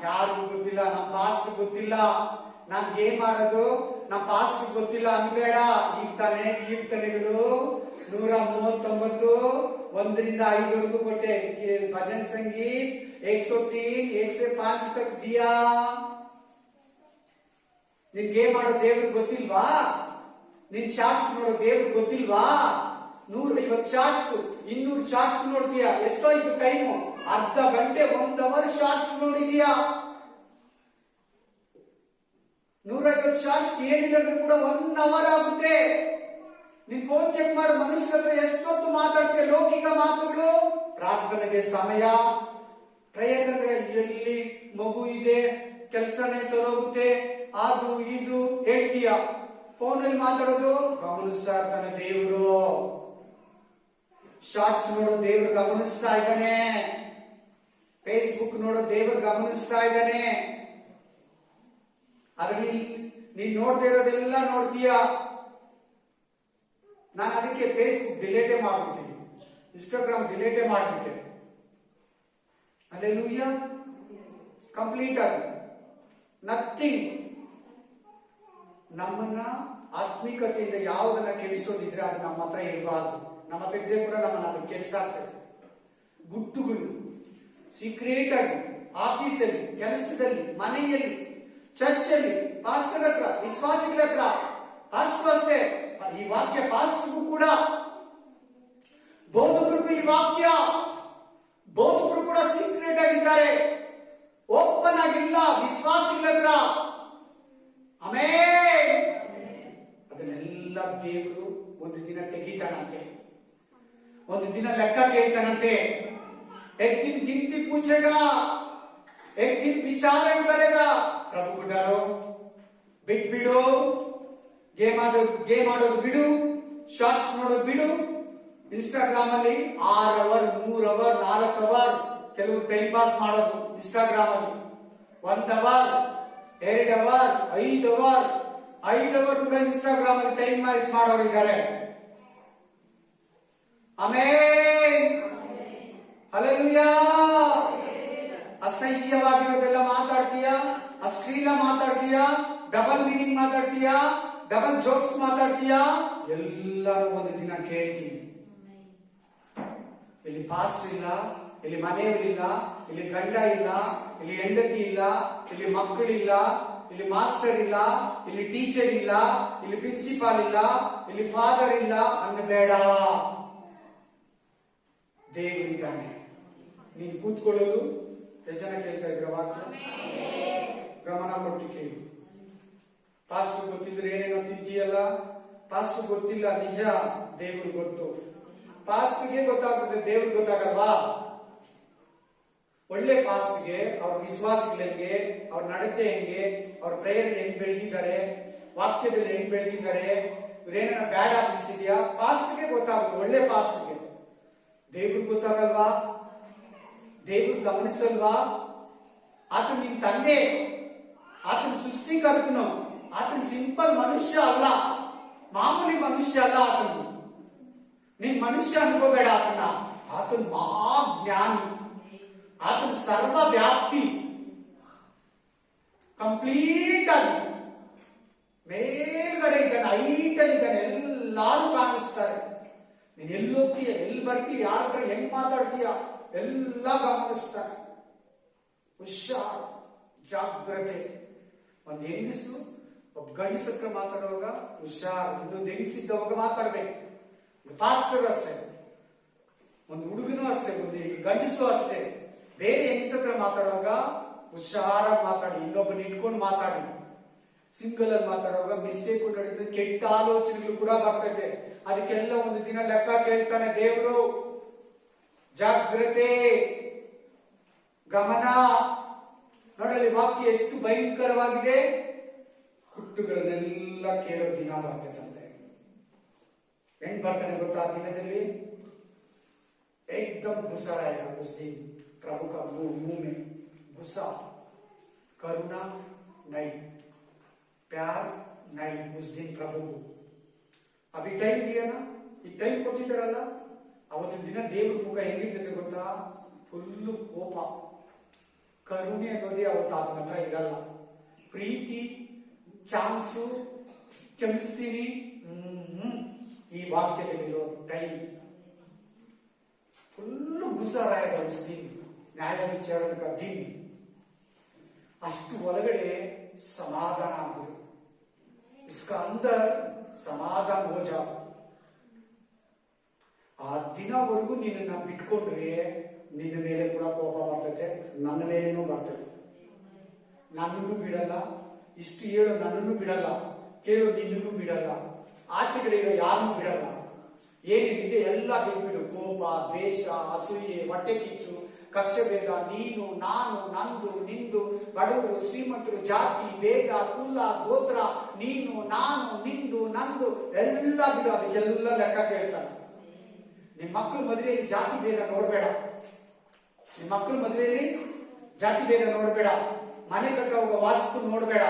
ಯಾರಿಗೂ ಗೊತ್ತಿಲ್ಲ, ನಮ್ಮ ಪಾಸ್ಟರ್ ಗೊತ್ತಿಲ್ಲ ನಾನ್ ಗೇಮ್ ಆಡೋದು, ನಮ್ಮ ಪಾಸ್ಟರ್ ಗೊತ್ತಿಲ್ಲ ಅನ್ಬೇಡ. ಈಗ ತಾನೇ ಕೀರ್ತನೆಗಳು 139 1 ರಿಂದ 5 ಕೊಟ್ಟೆ. ಭಜನ್ ಸಂಗೀತ್ 103 105 ತಕ್ ದಿಯಾ. ನಿನ್ ಗೇಮ್ ಆಡೋ ದೇವ್ರಿಗೆ ಗೊತ್ತಿಲ್ವಾ? ನಿನ್ ಶಾರ್ಟ್ಸ್ ನೋಡೋ ದೇವ್ರಿಗೆ ಗೊತ್ತಿಲ್ವಾ? 150 ಶಾರ್ಟ್ಸ್ 200 ಶಾರ್ಟ್ಸ್ ನೋಡ್ತೀಯಾ? ಎಷ್ಟೋಯ್ತು ಟೈಮು? ಅರ್ಧ ಗಂಟೆ 1 ಅವರ್ ಶಾರ್ಟ್ಸ್ ನೋಡಿದೀಯಾ? 150 ಶಾರ್ಟ್ಸ್ ಏನಿಲ್ಲದ್ರೂ ಕೂಡ 1 ಅವರ್ ಆಗುತ್ತೆ. ನಿನ್ ಫೋನ್ ಚೆಕ್ ಮಾಡೋ ಮನುಷ್ಯರ ಹತ್ರ ಎಷ್ಟೊತ್ತು ಮಾತಾಡ್ತೀಯ ಲೌಕಿಕ ಮಾತುಗಳು? ಪ್ರಾರ್ಥನೆಗೆ ಸಮಯ, ಪ್ರೇಯರ್ ಅಂದ್ರೆ ಎಲ್ಲಿ ಮಗು ಇದೆ, ಕೆಲಸನೇ ಸರೋಗುತ್ತೆ, ಅದು ಇದು ಹೇಳ್ತೀಯ. ಫೋನಲ್ಲಿ ಮಾತಾಡೋದು ಗಮನಿಸ್ತಾ ಇರ್ತಾನೆ ದೇವರು. ಶಾರ್ಟ್ಸ್ ನೋಡೋ ದೇವ್ರು ಗಮನಿಸ್ತಾ ಇದ್ದಾನೆ. ಫೇಸ್ಬುಕ್ ನೋಡೋ ದೇವ್ರು ಗಮನಿಸ್ತಾ ಇದ್ದಾನೆ. ಅದರಲ್ಲಿ ನೀನ್ ನೋಡ್ತಾ ಇರೋದೆಲ್ಲ ನೋಡ್ತೀಯ. ನಾನು ಅದಕ್ಕೆ ಫೇಸ್ಬುಕ್ ಡಿಲೇಟೇ ಮಾಡ್ಬಿಡ್ತೀನಿ, ಇನ್ಸ್ಟಾಗ್ರಾಮ್ ಡಿಲೇಟೇ ಮಾಡ್ಬಿಟ್ಟೆ. ಹಲ್ಲೆಲೂಯಾ. ಕಂಪ್ಲೀಟ್ ಆಗಿ ನಥಿಂಗ್. ನಮ್ಮನ್ನ ಆತ್ಮಿಕತೆಯಿಂದ ಯಾವುದನ್ನ ಕೆಡಿಸೋದಿದ್ರೆ ಅದು ನಮ್ಮ ಹತ್ರ ಇರಬಾರ್ದು. ನಮ್ಮ ಹತ್ರ ಇದ್ರೆ ಕೂಡ ನಮ್ಮನ್ನ ಅದು ಕೆಡಿಸಾಗ್ತದೆ. ಗುಟ್ಟುಗಳು ಸೀಕ್ರೆಟ್ ಆಗಿ ಆಫೀಸಲ್ಲಿ, ಕೆಲಸದಲ್ಲಿ, ಮನೆಯಲ್ಲಿ, ಚರ್ಚ್ ಅಲ್ಲಿ, ಪಾಸ್ಟರ್ ಹತ್ರ, ವಿಶ್ವಾಸಿಗಳ ಹತ್ರ, ಪಾಸ್ಟರ್ ಅಷ್ಟೇ, ಈ ವಾಕ್ಯ ಪಾಸ್ಟರ್ಗೂ ಕೂಡ, ಬೋಧಕರಿಗೂ ಈ ವಾಕ್ಯ, ಬೋಧಕರು ಕೂಡ ಸೀಕ್ರೆಟ್ ಆಗಿದ್ದಾರೆ, ಓಪನ್ ಆಗಿಲ್ಲ ವಿಶ್ವಾಸಿಗಳ ಹತ್ರ. ಆಮೇನ್. ಅದನ್ನೆಲ್ಲ ದೇವರು ಒಂದು ದಿನ ತೆಗಿತಾನಂತೆ, ಒಂದು ದಿನ ಲೆಕ್ಕ ಕೇಳ್ತಾನಂತೆ. एक दिन गिनती पूछेगा, एक दिन विचार करेगा. प्रभु को डरो, ಬಿಡು, ಗೇಮ್ ಆಡೋದು ಬಿಡು, ಶಾರ್ಟ್ಸ್ ನೋಡೋದು ಬಿಡು. ಇನ್ಸ್ಟಾಗ್ರಾಮ್ ಅಲ್ಲಿ 6 ಅವರ್ 3 ಅವರ್ 4 ಅವರ್ ಕೆಲವು ಟೈಮ್ ಪಾಸ್ ಮಾಡೋದು ಇನ್ಸ್ಟಾಗ್ರಾಮ್ ಅಲ್ಲಿ. 1 ಅವರ್ 2 ಅವರ್ 5 ಅವರ್ ಕೂಡ ಇನ್ಸ್ಟಾಗ್ರಾಮ್ ಅಲ್ಲಿ ಟೈಮ್ ಪಾಸ್ ಮಾಡೋರು ಇದ್ದಾರೆ. ಆಮೇನ್. ಹಲ್ಲೆಲೂಯಾ. ಅಸಹ್ಯವಾಗಿರೋದೆಲ್ಲ ಮಾತಾಡ್ತೀಯ, ಅಶ್ಲೀಲ ಮಾತಾಡ್ತೀಯ, ಡಬಲ್ ಮೀನಿಂಗ್ ಮಾತಾಡ್ತೀಯ, ಡಬಲ್ ಜೋಕ್ಸ್ ಮಾತಾಡ್ತೀಯ. ಎಲ್ಲರೂ ಒಂದು ದಿನ ಕೇಳ್ತೀನಿ. ಇಲ್ಲಿ ಪಾಸ್ಟರ್ ಇಲ್ಲ, ಇಲ್ಲಿ ಮನೆಯವರಿಲ್ಲ, ಇಲ್ಲಿ ಗಂಡ ಇಲ್ಲ, ಇಲ್ಲಿ ಹೆಂಡತಿ ಇಲ್ಲ, ಇಲ್ಲಿ ಮಕ್ಕಳಿಲ್ಲ, ಇಲ್ಲಿ ಮಾಸ್ಟರ್ ಇಲ್ಲ, ಇಲ್ಲಿ ಟೀಚರ್ ಇಲ್ಲ, ಇಲ್ಲಿ ಪ್ರಿನ್ಸಿಪಾಲ್ ಇಲ್ಲ, ಇಲ್ಲಿ ಫಾದರ್ ಇಲ್ಲ ಅನ್ನಬೇಡ. ದೇವರಿದ್ದಾನೆ. ನೀನು ಕೂತ್ಕೊಳ್ಳೋದು ಎಷ್ಟು ಜನ ಕೇಳ್ತಾ ಇದ್ರ ವಾಕ್ಯ? ಗಮನ ಕೊಟ್ಟು ಕೇಳಿ. ಪಾಸ್ಟರ್ ಗೊತ್ತಿದ್ರೆ ಏನೇನೋ ತಿಂತೀಯಲ್ಲ, ಪಾಸ್ಟರ್ ಗೊತ್ತಿಲ್ಲ, ನಿಜ, ದೇವ್ರು ಗೊತ್ತು. ಪಾಸ್ಟ್ಗೆ ಗೊತ್ತಾಗುತ್ತೆ, ದೇವ್ರು ಗೊತ್ತಾಗಲ್ವಾ? ಒಳ್ಳೆ ಪಾಸ್ಟ್ಗೆ ಅವ್ರ ವಿಶ್ವಾಸಗಳಿಗೆ, ಅವ್ರ ನಡತೆ ಹೆಂಗೆ, ಅವ್ರ ಪ್ರೇಯರ್ ಹೆಂಗ್ ಬೆಳೆದಿದ್ದಾರೆ, ವಾಕ್ಯದಲ್ಲಿ ಹೆಂಗ್ ಬೆಳೆದಿದ್ದಾರೆ, ಇವ್ರೇನ ಬ್ಯಾಡ್ ಅನಿಸಿದ್ಯಾ, ಪಾಸ್ಟ್ಗೆ ಗೊತ್ತಾಗುತ್ತೆ. ಒಳ್ಳೆ ಪಾಸ್ಟ್ಗೆ. ದೇವ್ರಿಗೆ ಗೊತ್ತಾಗಲ್ವಾ? ದೇವ್ರು ಗಮನಿಸಲ್ವಾ? ಆತನ ನಿನ್ ತಂದೆ, ಆತನ ಸೃಷ್ಟಿಕರ್ತನು, ಆತನ ಸಿಂಪಲ್ ಮನುಷ್ಯ ಅಲ್ಲ, ಮಾಮೂಲಿ ಮನುಷ್ಯ ಅಲ್ಲ ಆತನು. ನೀನ್ ಮನುಷ್ಯ ಅನ್ಕೋಬೇಡ ಆತನ. ಆತನ ಮಹಾಜ್ಞಾನಿ, ಆತನ ಸರ್ವ ವ್ಯಾಪ್ತಿ, ಕಂಪ್ಲೀಟ್ ಆಗಿ ಮೇಲ್ಗಡೆ ಇದ್ದಾನೆ, ಹೈಟಲ್ಲಿ ಇದ್ದಾನೆ, ಎಲ್ಲಾರು ಕಾಣಿಸ್ತಾರೆ. ನೀನ್ ಎಲ್ಲಿ ಹೋಗ್ತೀಯ, ಎಲ್ಲಿ ಬರ್ತೀಯ, ಯಾರ ಹತ್ರ ಹೆಂಗ್ ಮಾತಾಡ್ತೀಯ, ಎಲ್ಲ ಗಮನಿಸ್ತಾರೆ. ಹುಷಾರ್, ಜಾಗ್ರತೆ. ಒಂದು ಹೆಂಗಸು ಒಬ್ಬ ಗಂಡಸ ಹತ್ರ ಮಾತಾಡುವಾಗ ಹುಷಾರ್, ಇನ್ನೊಂದು ಹೆಂಗಸಿದ್ದವಾಗ ಮಾತಾಡ್ಬೇಕು. ಪಾಸ್ಟರ್ ಅಷ್ಟೇ, ಒಂದು ಹುಡುಗನೂ ಅಷ್ಟೇ, ಒಂದು ಗಂಡಸು ಅಷ್ಟೇ. ಬೇರೆ ಹೆಂಗಸ ಹತ್ರ ಮಾತಾಡುವಾಗ ಹುಷಾರಾಗಿ ಮಾತಾಡಿ, ಇನ್ನೊಬ್ಬನ ಇಟ್ಕೊಂಡು ಮಾತಾಡಿ. ಸಿಂಗಲ್ ಅಲ್ಲಿ ಮಾತಾಡುವಾಗ ಮಿಸ್ಟೇಕ್ ನಡೀತದೆ, ಕೆಟ್ಟ ಆಲೋಚನೆಗಳು ಕೂಡ ಬರ್ತದೆ. ಅದಕ್ಕೆಲ್ಲ ಒಂದು ದಿನ ಲೆಕ್ಕ ಕೇಳ್ತಾನೆ ದೇವರು. ಜಾಗ್ರತೆ, ಗಮನ. ನೋಡಲಿ ವಾಕ್ಯ ಎಷ್ಟು ಭಯಂಕರವಾಗಿದೆ. ಹುಟ್ಟುಗಳನ್ನೆಲ್ಲ ಕೇಳೋ ದಿನ ಬರ್ತದಂತೆ. ಹೆಂಗ್ ಬರ್ತಾನೆ ಗೊತ್ತಾ? ಆ ದಿನದಲ್ಲಿ एकदम गुस्सा रहेगा उस दिन प्रभु का मुंह में गुस्सा, करुणा नहीं, प्यार नहीं उस दिन प्रभु को. अभी टाइम दिया ना, ಈ ಟೈಮ್ ಕೊಟ್ಟಿದ್ದಾರಲ್ಲ, ಅವತ್ತಿನ ದಿನ ದೇವ್ರ ಮುಖ ಹೆಂಗಿರ್ತದೆ ಗೊತ್ತಾ? ಫುಲ್ಲು ಕೋಪ, ಕರುಣೆ ಅನ್ನೋದೇ ಅವತ್ತು ಆತನ ಹತ್ರ ಇರಲ್ಲ. ಪ್ರೀತಿ, ಚಾನ್ಸು, ಕ್ಷಮಿಸ್ತೀನಿ, ಈ ವಾಕ್ಯದಲ್ಲಿರೋ ಟೈಮ್ फुल्लू गुस्सा रहेगा उस दिन, न्याय विचारण का दिन. अष्टु ಒಳಗಡೆ समाधान आगे, इसका अंदर समाधान हो जाओ. ಆ ದಿನವರೆಗೂ ನಿನ್ನನ್ನು ಬಿಟ್ಕೊಂಡ್ರೆ ನಿನ್ನ ಮೇಲೆ ಕೂಡ ಕೋಪ ಬರ್ತದೆ, ನನ್ನ ಮೇಲೇನೂ ಬರ್ತದೆ. ನನ್ನನ್ನು ಬಿಡಲ್ಲ, ಇಷ್ಟು ಹೇಳು ನನ್ನನ್ನು ಬಿಡಲ್ಲ, ಕೇಳು ನಿನ್ನನ್ನು ಬಿಡಲ್ಲ, ಆಚೆಗಡೆ ಇರೋ ಯಾರನ್ನು ಬಿಡಲ್ಲ. ಏನಿದೆ ಎಲ್ಲ ಬಿಟ್ಬಿಡು. ಕೋಪ, ದ್ವೇಷ, ಅಸೂಯೆ, ಹೊಟ್ಟೆ ಕಿಚ್ಚು, ಕಕ್ಷಭೇದ, ನೀನು ನಾನು, ನಂದು ನಿಂದು, ಬಡವರು ಶ್ರೀಮಂತರು, ಜಾತಿ ಭೇದ, ಕುಲ ಗೋತ್ರ, ನೀನು ನಾನು, ನಿಂದು ನಂದು ಎಲ್ಲ ಬಿಡು. ಅದಕ್ಕೆಲ್ಲ ಲೆಕ್ಕ ಕೇಳ್ತಾನೆ. ನಿಮ್ ಮಕ್ಕಳ ಮದುವೆಯಲ್ಲಿ ಜಾತಿ ಭೇದ ನೋಡ್ಬೇಡ. ನಿಮ್ ಮಕ್ಕಳ ಮದುವೆಯಲ್ಲಿ ಜಾತಿ ಭೇದ ನೋಡ್ಬೇಡ. ಮನೆ ಕಟ್ಟುವಾಗ ವಾಸ್ತು ನೋಡ್ಬೇಡ,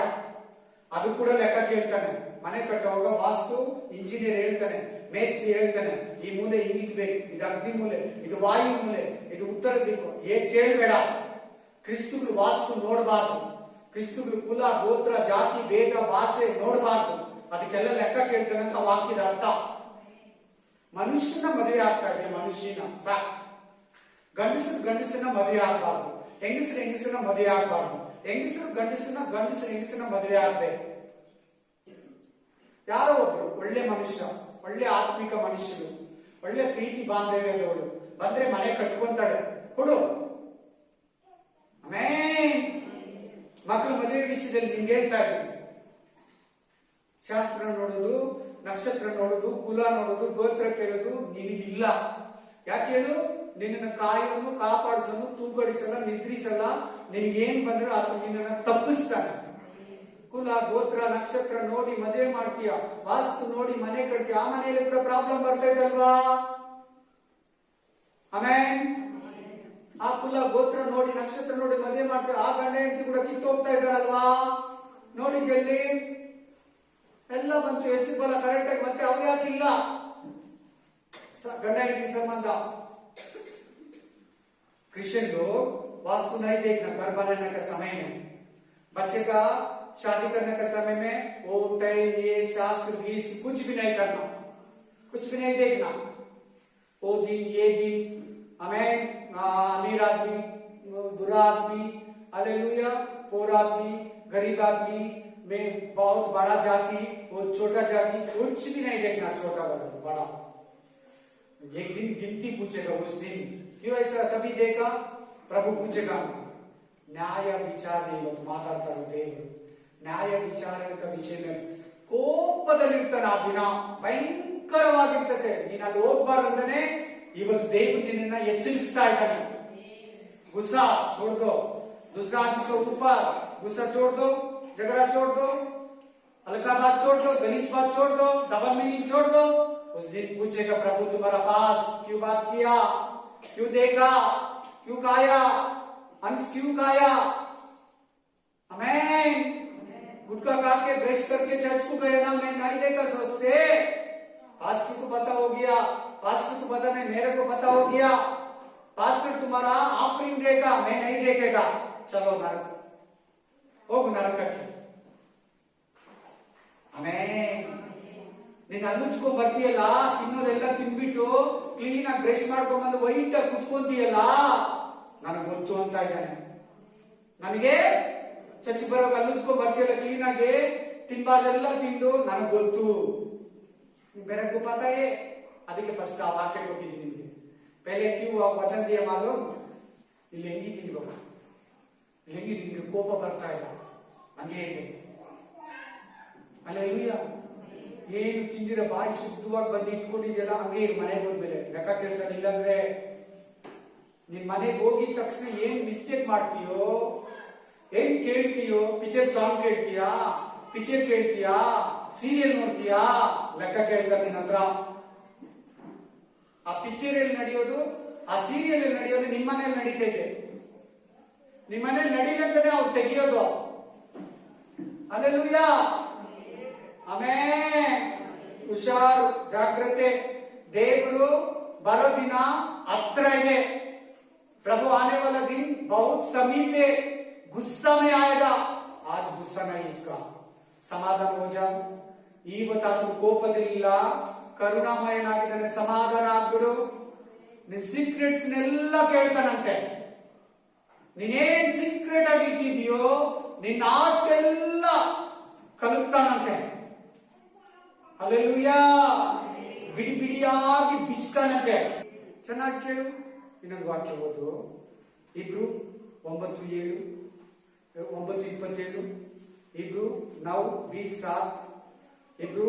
ಅದು ಕೂಡ ಲೆಕ್ಕ ಕೇಳ್ತಾನೆ. ಮನೆ ಕಟ್ಟುವಾಗ ವಾಸ್ತು ಇಂಜಿನಿಯರ್ ಹೇಳ್ತಾನೆ, ಮೇಸ್ತ್ರಿ ಹೇಳ್ತಾನೆ, ಈ ಮೂಲೆ ಹಿಂಗಿರ್ಬೇಕು, ಇದು ಅಗ್ನಿ ಮೂಲೆ, ಇದು ವಾಯು ಮೂಲೆ, ಇದು ಉತ್ತರ ದಿಕ್ಕು. ಕೇಳಬೇಡ. ಕ್ರಿಸ್ತುಗಳು ವಾಸ್ತು ನೋಡಬಾರ್ದು. ಕ್ರಿಸ್ತುಗಳು ಕುಲ ಗೋತ್ರ ಜಾತಿ ಭೇದ ಭಾಷೆ ನೋಡಬಾರ್ದು. ಅದಕ್ಕೆಲ್ಲ ಲೆಕ್ಕ ಕೇಳ್ತಾನೆ ಅಂತ ವಾಕ್ಯದ ಅರ್ಥ. ಮನುಷ್ಯನ ಮದುವೆ ಆಗ್ತಾ ಇದೆ, ಮನುಷ್ಯನ ಸಾಕು. ಗಂಡಸನ ಮದುವೆ ಆಗ್ಬಾರ್ದು, ಹೆಂಗಸನ ಮದುವೆ ಆಗ್ಬಾರ್ದು. ಹೆಂಗಸರು ಹೆಂಗಸನ ಮದುವೆ ಆಗ್ಬೇಕು. ಯಾರೋ ಒಬ್ರು ಒಳ್ಳೆ ಮನುಷ್ಯ, ಒಳ್ಳೆ ಆತ್ಮಿಕ ಮನುಷ್ಯರು, ಒಳ್ಳೆ ಪ್ರೀತಿ ಬಾಂಧವ್ಯದವಳು ಬಂದ್ರೆ ಮನೆ ಕಟ್ಕೊಂತಾಳೆ, ಕೊಡು. ಆಮೇಲೆ ಮಕ್ಕಳ ಮದುವೆ ವಿಷಯದಲ್ಲಿ ನಿಮ್ಗೆ ಹೇಳ್ತಾ ಇದ್ದೀನಿ, ಶಾಸ್ತ್ರ ನೋಡೋದು, ನಕ್ಷತ್ರ ನೋಡೋದು, ಕುಲ ನೋಡೋದು, ಗೋತ್ರ ಕೇಳೋದು ನಿನಗಿಲ್ಲ. ಯಾಕೆ ಹೇಳು? ನಿನ್ನನ್ನು ಕಾಯೋನು, ಕಾಪಾಡಿಸೋನು, ತೂಗಡಿಸಲ್ಲ, ನಿದ್ರಿಸಲ್ಲ. ನಿನಗೇನ್ ಬಂದ್ರೆ ಆತ ನಿನ್ನನ್ನು ತಪ್ಪಿಸ್ತಾನೆ. ಕುಲ ಗೋತ್ರ ನಕ್ಷತ್ರ ನೋಡಿ ಮದುವೆ ಮಾಡ್ತೀಯ, ವಾಸ್ತು ನೋಡಿ ಮನೆ ಕಟ್ತೀಯ, ಆ ಮನೆಯಲ್ಲಿ ಕೂಡ ಪ್ರಾಬ್ಲಮ್ ಬರ್ತಾ ಇದಲ್ವಾ? ಆಮೇಲೆ ಆ ಕುಲ ಗೋತ್ರ ನೋಡಿ ನಕ್ಷತ್ರ ನೋಡಿ ಮದುವೆ ಮಾಡ್ತೀಯ, ಆ ಗಂಡ ಹೆಂಡತಿ ಕೂಡ ಕಿತ್ತೋಗ್ತಾ ಇದಾರಲ್ವಾ? ನೋಡಿದಲ್ಲಿ ಎಲ್ಲ ಬಂತು, ಹೆಸರು ಬಲ ಕರೆಕ್ಟ್ ಆಗಿ. ಮತ್ತೆ ಅವ್ರು ಯಾಕಿಲ್ಲ? गंडा हेंडती संबंध क्रिश्चियन लोग वास्तु नहीं देखना घर बनाने का समय में, बच्चे का शादी करने का समय में वो टाइम ये शास्त्र गीत कुछ भी नहीं करना, कुछ भी नहीं देखना. वो दिन ये दिन हमें अमीर आदमी बुरा आदमी हालेलुया, पोर आदमी गरीब आदमी में बहुत बड़ा जाति वो छोटा जाति कुछ भी नहीं देखना, छोटा बड़ा। एक दिन गिनती पूछेगा उस दिन, क्यों ऐसा सभी देखा? प्रभु पूछेगा। ನ್ಯಾಯ ವಿಚಾರಣೆ ಇವತ್ತು ಮಾತಾಡ್ತಾರೆ ದೇವರು. ನ್ಯಾಯ ವಿಚಾರಣೆ ವಿಷಯ ಕೋಪದಲ್ಲಿರ್ತಾನೆ ಆ ದಿನ, ಭಯಂಕರವಾಗಿರ್ತದೆ. ನೀನು ಅಲ್ಲಿ ಹೋಗ್ಬಾರ್ದಂತಾನೆ ಇವತ್ತು ದೇವರು ನಿನ್ನನ್ನ ಎಚ್ಚರಿಸ್ತಾ ಇದ್ದಾನೆ. गुस्सा छोड़ दो, दूसरा आदमी के ऊपर गुस्सा छोड़ दो, झगड़ा छोड़ दो, हल्का बात छोड़ दो, गलीज बात छोड़ दो, डबल मीनिंग छोड़ दो. उस दिन पूछेगा प्रभु तुम्हारा पास क्यों बात किया, क्यों देखा, क्यों खाया, हंस क्यों खाया? आमीन. गुटखा खा के ब्रश करके चर्च को गए ना, मैं नहीं देखा सोचते. पास्टर को पता हो गया, पास्टर को पता नहीं, मेरे को पता हो गया. पास्टर तुम्हारा ऑफरिंग देगा, मैं नहीं देखेगा. चलो नरक ಹೋಗು ನರಕಕ್ಕೆ. ಆಮೇನ್. ನೀನು ಅಲ್ಲುಚ್ಕೊಂಡ್ ಬರ್ತೀಯಲ್ಲ, ತಿನ್ನೋದೆಲ್ಲ ತಿನ್ಬಿಟ್ಟು ಕ್ಲೀನ್ ಆಗಿ ಬ್ರಷ್ ಮಾಡ್ಕೊಂಡ್ ಬಂದು ವೈಟ್ ಆಗಿ ಕುತ್ಕೊಂತೀಯಲ್ಲ, ನನಗೆ ಗೊತ್ತು ಅಂತ ಇದ್ದಾನೆ. ನನಗೆ ಚರ್ಚ್ ಬರೋಗ ಅಲ್ಲುಚ್ಕೊಂಡ್ ಬರ್ತೀಯಲ್ಲ ಕ್ಲೀನ್ ಆಗಿ, ತಿನ್ಬಾರ್ದೆಲ್ಲ ತಿಂದು ನನಗೆ ಗೊತ್ತು. ಬೇರೆ ಪತಾಯೇ. ಅದಕ್ಕೆ ಫಸ್ಟ್ ಆ ವಾಕ್ಯ ಕೊಟ್ಟಿದ್ದೀನಿ ನಿಮಗೆ. पहले क्यों वचन दिया मालूम? ಇಲ್ಲಿ ಹೆಂಗಿದ್ದೀನಿ ಇವಾಗ, ಹೆಂಗಿ ನಿಮಗೆ ಕೋಪ ಬರ್ತಾ ಇಲ್ಲ ಹಂಗೆ ಇದೆ. ಅಲ್ಲೆಲ್ಲೂಯ. ಏನು ತಿಂದಿರ ಬಾಯಿ ಶುದ್ಧವಾಗಿ ಬಂದು ಇಟ್ಕೊಂಡಿದ್ಯಲ್ಲ ಹಂಗೆ ಮನೆಗೆ ಹೋದ್ಮೇಲೆ ಲೆಕ್ಕ ಕೇಳ್ತಾನೆ. ಇಲ್ಲಾಂದ್ರೆ ನಿನ್ ಮನೆಗೆ ಹೋಗಿದ ತಕ್ಷಣ ಏನ್ ಮಿಸ್ಟೇಕ್ ಮಾಡ್ತೀಯೋ, ಏನ್ ಕೇಳ್ತೀಯೋ, ಪಿಕ್ಚರ್ ಸಾಂಗ್ ಕೇಳ್ತೀಯಾ, ಪಿಕ್ಚರ್ ಕೇಳ್ತೀಯಾ, ಸೀರಿಯಲ್ ನೋಡ್ತೀಯಾ, ಲೆಕ್ಕ ಕೇಳ್ತಾರೆ ನಿನ್ನ ಹತ್ರ. ಆ ಪಿಕ್ಚರ್ ಎಲ್ಲಿ ನಡೆಯೋದು, ಆ ಸೀರಿಯಲ್ ಎಲ್ಲಿ ನಡೆಯೋದು, ನಿಮ್ಮ ಮನೇಲಿ ನಡೀತೈತೆ. ನಿಮ್ಮ ಮನೇಲಿ ನಡೀಲಂತಾನೆ ಅವ್ರು ತೆಗಿಯೋದು. ಅಲ್ಲೆಲ್ಲೂಯ. ಆಮೇನ್. ಹುಷಾರು, ಜಾಗ್ರತೆ. ದೇವರು ಬರೋ ದಿನ ಹತ್ರ ಇದೆ. प्रभु आने वाला दिन बहुत समीप है. गुस्सा में आएगा. आज गुस्सा नहीं, इसका समाधान हो जाओ. ಇವತ್ತಾದ್ರೂ ಕೋಪದಲ್ಲಿಲ್ಲ, ಕರುಣಾಮಯನಾಗಿದ್ದಾನೆ, ಸಮಾಧಾನ ಆಗ್ಬಿಡು. ನಿನ್ ಸೀಕ್ರೆಟ್ಸ್ ನೆಲ್ಲ ಕೇಳ್ತಾನಂತೆ. ನೀನೇನ್ ಸೀಕ್ರೆಟ್ ಆಗಿ ಇಟ್ಟಿದೆಯೋ ನಿನ್ನ ಆಟೆಲ್ಲ ಕಲುಕ್ತಾನಂತೆ. ಹಲ್ಲೆಲೂಯಾ. ಬಿಡಿ ಬಿಡಿಯಾಗಿ ಬಿಚ್ತಾನಂತೆ. ಚೆನ್ನಾಗಿ ಕೇಳು. ಇನ್ನೊಂದು ವಾಕ್ಯ ಓದು. ಇಬ್ರು 9:7, 9:27, ಇಬ್ರು 9:20, ಇಬ್ರು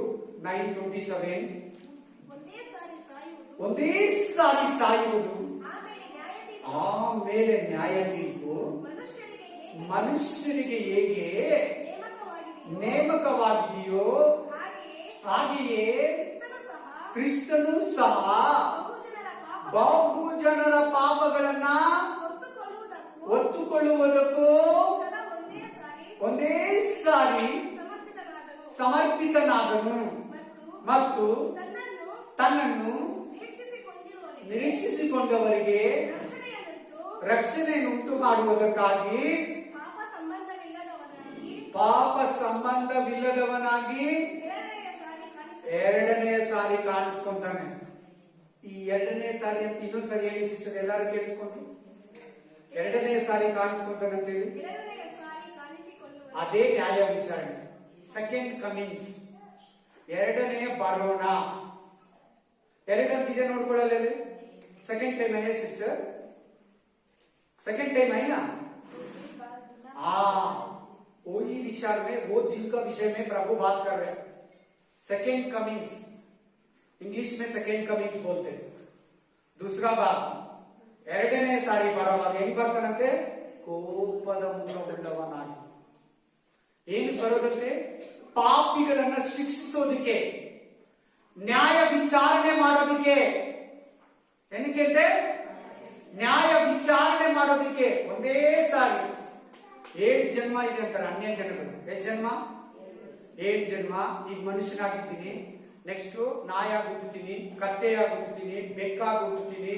9:27. ಒಂದೇ ಸಾರಿ ಸಾಯುವುದು, ಆಮೇಲೆ ನ್ಯಾಯ ತೀರ್ಪು ಮನುಷ್ಯರಿಗೆ ಹೇಗೆ ನೇಮಕವಾಗಿದೆಯೋ ಹಾಗೆಯೇ ಕ್ರಿಸ್ತನು ಸಹ ಬಹು ಜನರ ಪಾಪಗಳನ್ನ ಹೊತ್ತುಕೊಳ್ಳುವುದಕ್ಕೂ ಒಂದೇ ಸಾರಿ ಸಮರ್ಪಿತನಾದನು ಮತ್ತು ತನ್ನನ್ನು ನಿರೀಕ್ಷಿಸಿಕೊಂಡವರಿಗೆ ರಕ್ಷಣೆಯನ್ನುಂಟು ಮಾಡುವುದಕ್ಕಾಗಿ ಪಾಪ ಸಂಬಂಧವಿಲ್ಲದವನಾಗಿ ಎರಡನೇ ಸಾರಿ ಕಾಣಿಸ್ಕೊಂತಾನೆ. ಈ ಎರಡನೇ ಸಾರಿ ಅಂತ ಇನ್ನೊಂದು ಸಾರಿ ಹೇಳಿ ಸಿಸ್ಟರ್, ಎಲ್ಲರೂ ಕೇಳಿಸ್ಕೊಂಡು. ಎರಡನೇ ಸಾರಿ ಕಾಣಿಸ್ಕೊಂತಾನೆ ಅಂತ ಹೇಳಿ, ಅದೇ ನ್ಯಾಯ ವಿಚಾರಣೆ. ಸೆಕೆಂಡ್ ಕಮಿಂಗ್ಸ್, ಎರಡನೇ ಬರೋಣ. ಎರಡಂತಿದೆ ನೋಡ್ಕೊಳ್ಳಲ್ಲ. सेकंड टाइम है सिस्टर, सेकंड टाइम है ना. हाँ, वही विचार में, वो दिन का विषय में प्रभु बात कर रहे हैं. सेकंड कमिंग्स, इंग्लिश में सेकंड कमिंग्स बोलते हैं. दूसरा बात, ಎರಡನೇ ಸಾರಿ ಬರುವಾಗ ಹೆಂಗ್ ಬರ್ತಾನಂತೆ? ಕೋಪದ ಮುಖವುಳ್ಳವನಾಗಿ. ಏನು ಬರೋದಂತೆ? ಪಾಪಿಗಳನ್ನ ಶಿಕ್ಷಿಸೋದಕ್ಕೆ, ನ್ಯಾಯ ವಿಚಾರಣೆ ಮಾಡೋದಕ್ಕೆ. ಏನಕ್ಕೆ? ನ್ಯಾಯ ವಿಚಾರಣೆ ಮಾಡೋದಕ್ಕೆ ಒಂದೇ ಸಾರಿ. 7 ಜನ್ಮ ಇದೆ ಅಂತಾರೆ ಅನ್ಯ ಜನಗಳು. ಎಷ್ಟು ಜನ್ಮ? 7 ಜನ್ಮ. ಈಗ ಮನುಷ್ಯನಾಗಿದ್ದೀನಿ, ನೆಕ್ಸ್ಟ್ ನಾಯಾಗಿ ಹುಟ್ಟುತ್ತೀನಿ, ಕತ್ತೆಯಾಗಿ ಹುಟ್ಟುತ್ತೀನಿ, ಬೆಕ್ಕಾಗಿ ಹುಟ್ಟುತ್ತೀನಿ,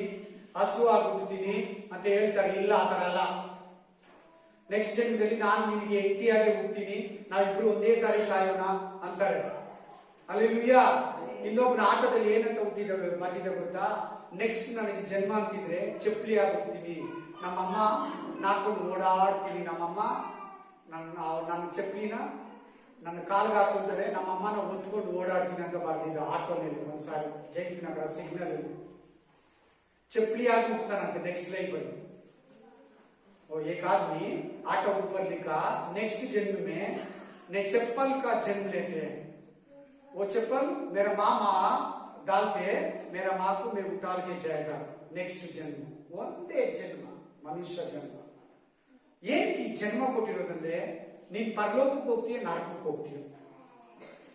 ಹಸು ಆಗಿ ಹುಟ್ಟುತ್ತೀನಿ ಅಂತ ಹೇಳ್ತಾರೆ. ಇಲ್ಲ, ಆತರ ಅಲ್ಲ. ನೆಕ್ಸ್ಟ್ ಜನ್ಮದಲ್ಲಿ ನಾನು ನಿನಗೆ ಹೆಂಡತಿಯಾಗಿ ಹುಟ್ಟುತ್ತೀನಿ, ನಾವಿಬ್ರು ಒಂದೇ ಸಾರಿ ಸಾಯೋಣ ಅಂತಾರೆ. ಹಲ್ಲೆಲೂಯಾ. ಇನ್ನೊಬ್ಬನ ಆಟದಲ್ಲಿ ಏನಂತ ಹುಟ್ಟಿದ ಮಾಡಿದ ಗೊತ್ತಾ? ನೆಕ್ಸ್ಟ್ ನನಗೆ ಜನ್ಮ ಅಂತಿದ್ರೆ ಚಪ್ಪಲಿ ಆಗುತ್ತೀನಿ, ನಮ್ಮಮ್ಮ ನಾಕೊಂಡು ಓಡಾಡ್ತೀನಿ, ನಮ್ಮಮ್ಮ ನನ್ನ ಚಪ್ಪಲಿನ ನನ್ನ ಕಾಲ್ಗೆ ಹಾಕೊಂತಾರೆ, ನಮ್ಮ ಅಮ್ಮನ ಹೊತ್ಕೊಂಡು ಓಡಾಡ್ತೀನಿ ಅಂತ ಬರ್ದಿದ್ದ ಆಟೋನಲ್ಲಿ ಒಂದ್ಸಾರಿ ಜಯಂತಿನಗರ ಸಿಗ್ನಲ್. चपली आग उठतानंते नेक्स्ट लाइफ में. और एक आदमी ऑटो ऊपर लिखा नेक्स्ट जन्म में ने चप्पल का जन्म लेते हैं. वो चप्पल मेरा मामा डालते, मेरा माँ को मैं उतार के जाएगा नेक्स्ट जन्म. ಒಂದೇ ಜನ್ಮ, ಮನುಷ್ಯ ಜನ್ಮ. ಏನ್ ಈ ಜನ್ಮ ಕೊಟ್ಟಿರೋದಂದ್ರೆ ನೀನ್ ಪರಲೋಕಕ್ಕೆ ಹೋಗ್ತೀಯ, ನರಕಕ್ಕೆ ಹೋಗ್ತೀಯ.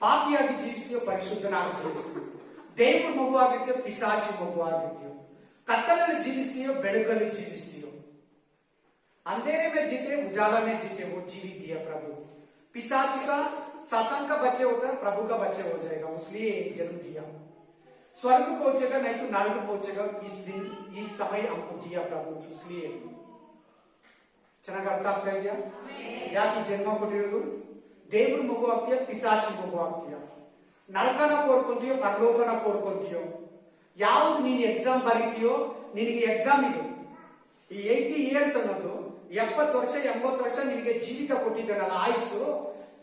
ಪಾಪಿಯಾಗಿ ಜೀವಿಸಿಯೋ, ಪರಿಶುದ್ಧನಾಗಿ ಜೀವಿಸ್ತೀಯ. ದೇವ್ರ ಮಗು ಆಗಿರ್ತೀಯೋ, ಪಿಸಾಚಿ ಮಗು ಆಗಿರ್ತೀಯೋ. कत्तल जीविस्तीयो, बेड़कली जीविस्तीयो. अंधेरे में जीते, उजाला में जीते, वो जीवित दिया प्रभु. पिशाच का, सातान का बच्चे होता है, प्रभु का बच्चे हो जाएगा, इसलिए एक जन्म दिया. स्वर्ग पहुंचेगा नहीं तो नरक पहुंचेगा. इस दिन इस समय हमको दिया प्रभु, इसलिए ಚೆನ್ನಾಗಿ ಅರ್ಥ ಆಗ್ತಾ ಇದೆಯಾ? ಯಾಕೆ ಜನ್ಮ ಕೊಟ್ಟಿರೋದು? ದೇವ್ರ ಮಗು ಆಗ್ತೀಯ, ಪಿಸಾಚಿ ಮಗು ಆಗ್ತೀಯ. ನರಕನ ಕೋರ್ಕೊಂತೀಯೋ, ಪರಲೋಕನ ಕೋರ್ಕೊಂತೀಯೋ. ಯಾವ್ದು ನೀನು ಎಕ್ಸಾಮ್ ಬರೀತೀಯೋ, ನಿನಗೆ ಎಕ್ಸಾಮ್ ಇದು. ಈ 80 ಇಯರ್ಸ್ ಅನ್ನೋದು 70 ವರ್ಷ 80 ವರ್ಷ ನಿನಗೆ ಜೀವಿತ ಕೊಟ್ಟಿದ್ದಾನಲ್ಲ, ಆಯುಷು.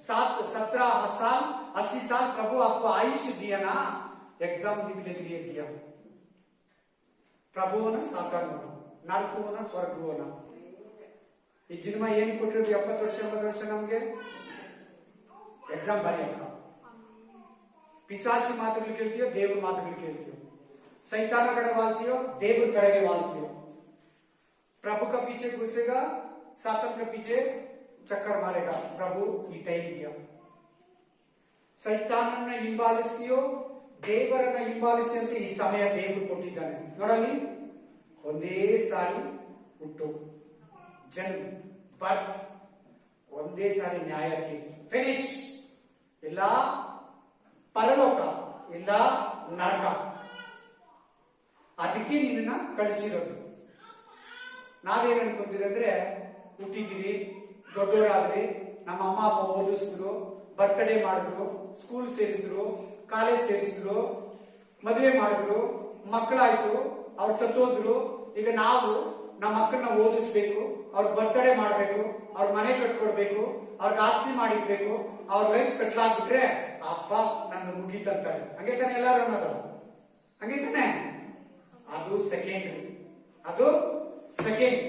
17 साल 80 साल प्रभु आपको आयुष दिया ना, एग्जाम लिखने के लिए दिया. प्रभु होना, सातान होना, नरक होना, स्वर्ग होना. ಈ ಜನ್ಮ ಏನು ಕೊಟ್ಟಿರೋದು? 70 ವರ್ಷ 80 ವರ್ಷ ನಮ್ಗೆ ಎಕ್ಸಾಮ್ ಬರೆಯಕ್ಕ. ಪಿಸಾಚಿ ಮಾತುಗಳು ಕೇಳ್ತೀಯೋ, ದೇವ್ರ ಮಾತುಗಳು ಕೇಳ್ತೀಯೋ. सैतान कड़े वालती हो, देव कड़े वालती हो. प्रभु का पीछे घुसेगा, सातन के पीछे चक्कर मारेगा. प्रभु ಈ ಟೈಮ್ दिया. ಸೈತಾನನ್ನ ಹಿಂಬಾಲಿಸ್ತೀಯೋ, ದೇವರನ್ನ ಹಿಂಬಾಲಿಸಿ ಅಂತ ಈ ಸಮಯ ದೇವರು ಕೊಟ್ಟಿದ್ದಾನೆ. ನೋಡಲ್ಲಿ ಒಂದೇ ಸಾರಿ ಹುಟ್ಟು, ಜನ್ಮ, ಬರ್ತ್, ಒಂದೇ ಸಾರಿ ನ್ಯಾಯ ತೀರ್ಪು, ಫಿನಿಶ್. ಇಲ್ಲ ಪರಲೋಕ, ಇಲ್ಲ ನರಕ. ಅದಕ್ಕೆ ನಿನ್ನ ಕಳಿಸಿರೋದು. ನಾವೇನ್ ಅನ್ಕೊಂತೀವಿ ಅಂದ್ರೆ, ಹುಟ್ಟಿದೀವಿ, ದೊಡ್ಡವರಾದ್ರಿ, ನಮ್ಮ ಅಮ್ಮ ಅಪ್ಪ ಓದಿಸಿದ್ರು, ಬರ್ತ್ಡೇ ಮಾಡಿದ್ರು, ಸ್ಕೂಲ್ ಸೇರಿಸಿದ್ರು, ಕಾಲೇಜ್ ಸೇರಿಸಿದ್ರು, ಮದುವೆ ಮಾಡಿದ್ರು, ಮಕ್ಕಳಾಯ್ತು, ಅವ್ರು ಸತ್ತೋದ್ರು. ಈಗ ನಾವು ನಮ್ಮ ಮಕ್ಕಳನ್ನ ಓದಿಸ್ಬೇಕು, ಅವ್ರ ಬರ್ತ್ಡೇ ಮಾಡ್ಬೇಕು, ಅವ್ರ ಮನೆ ಕಟ್ಕೊಡ್ಬೇಕು, ಅವ್ರಿಗೆ ಆಸ್ತಿ ಮಾಡಿರ್ಬೇಕು, ಅವ್ರ ಲೈಫ್ ಸೆಟ್ಲ್ ಆಗ್ಬಿಟ್ರೆ ಅಪ್ಪ ನನ್ನ ಮುಗೀತಂತಾರೆ. ಹಂಗೆ ತಾನೆ ಎಲ್ಲಾರು ಅನ್ನೋದು? ಹಂಗೆ ತಾನೆ? ಅದು ಸೆಕೆಂಡ್ರಿ, ಅದು सेकेंड.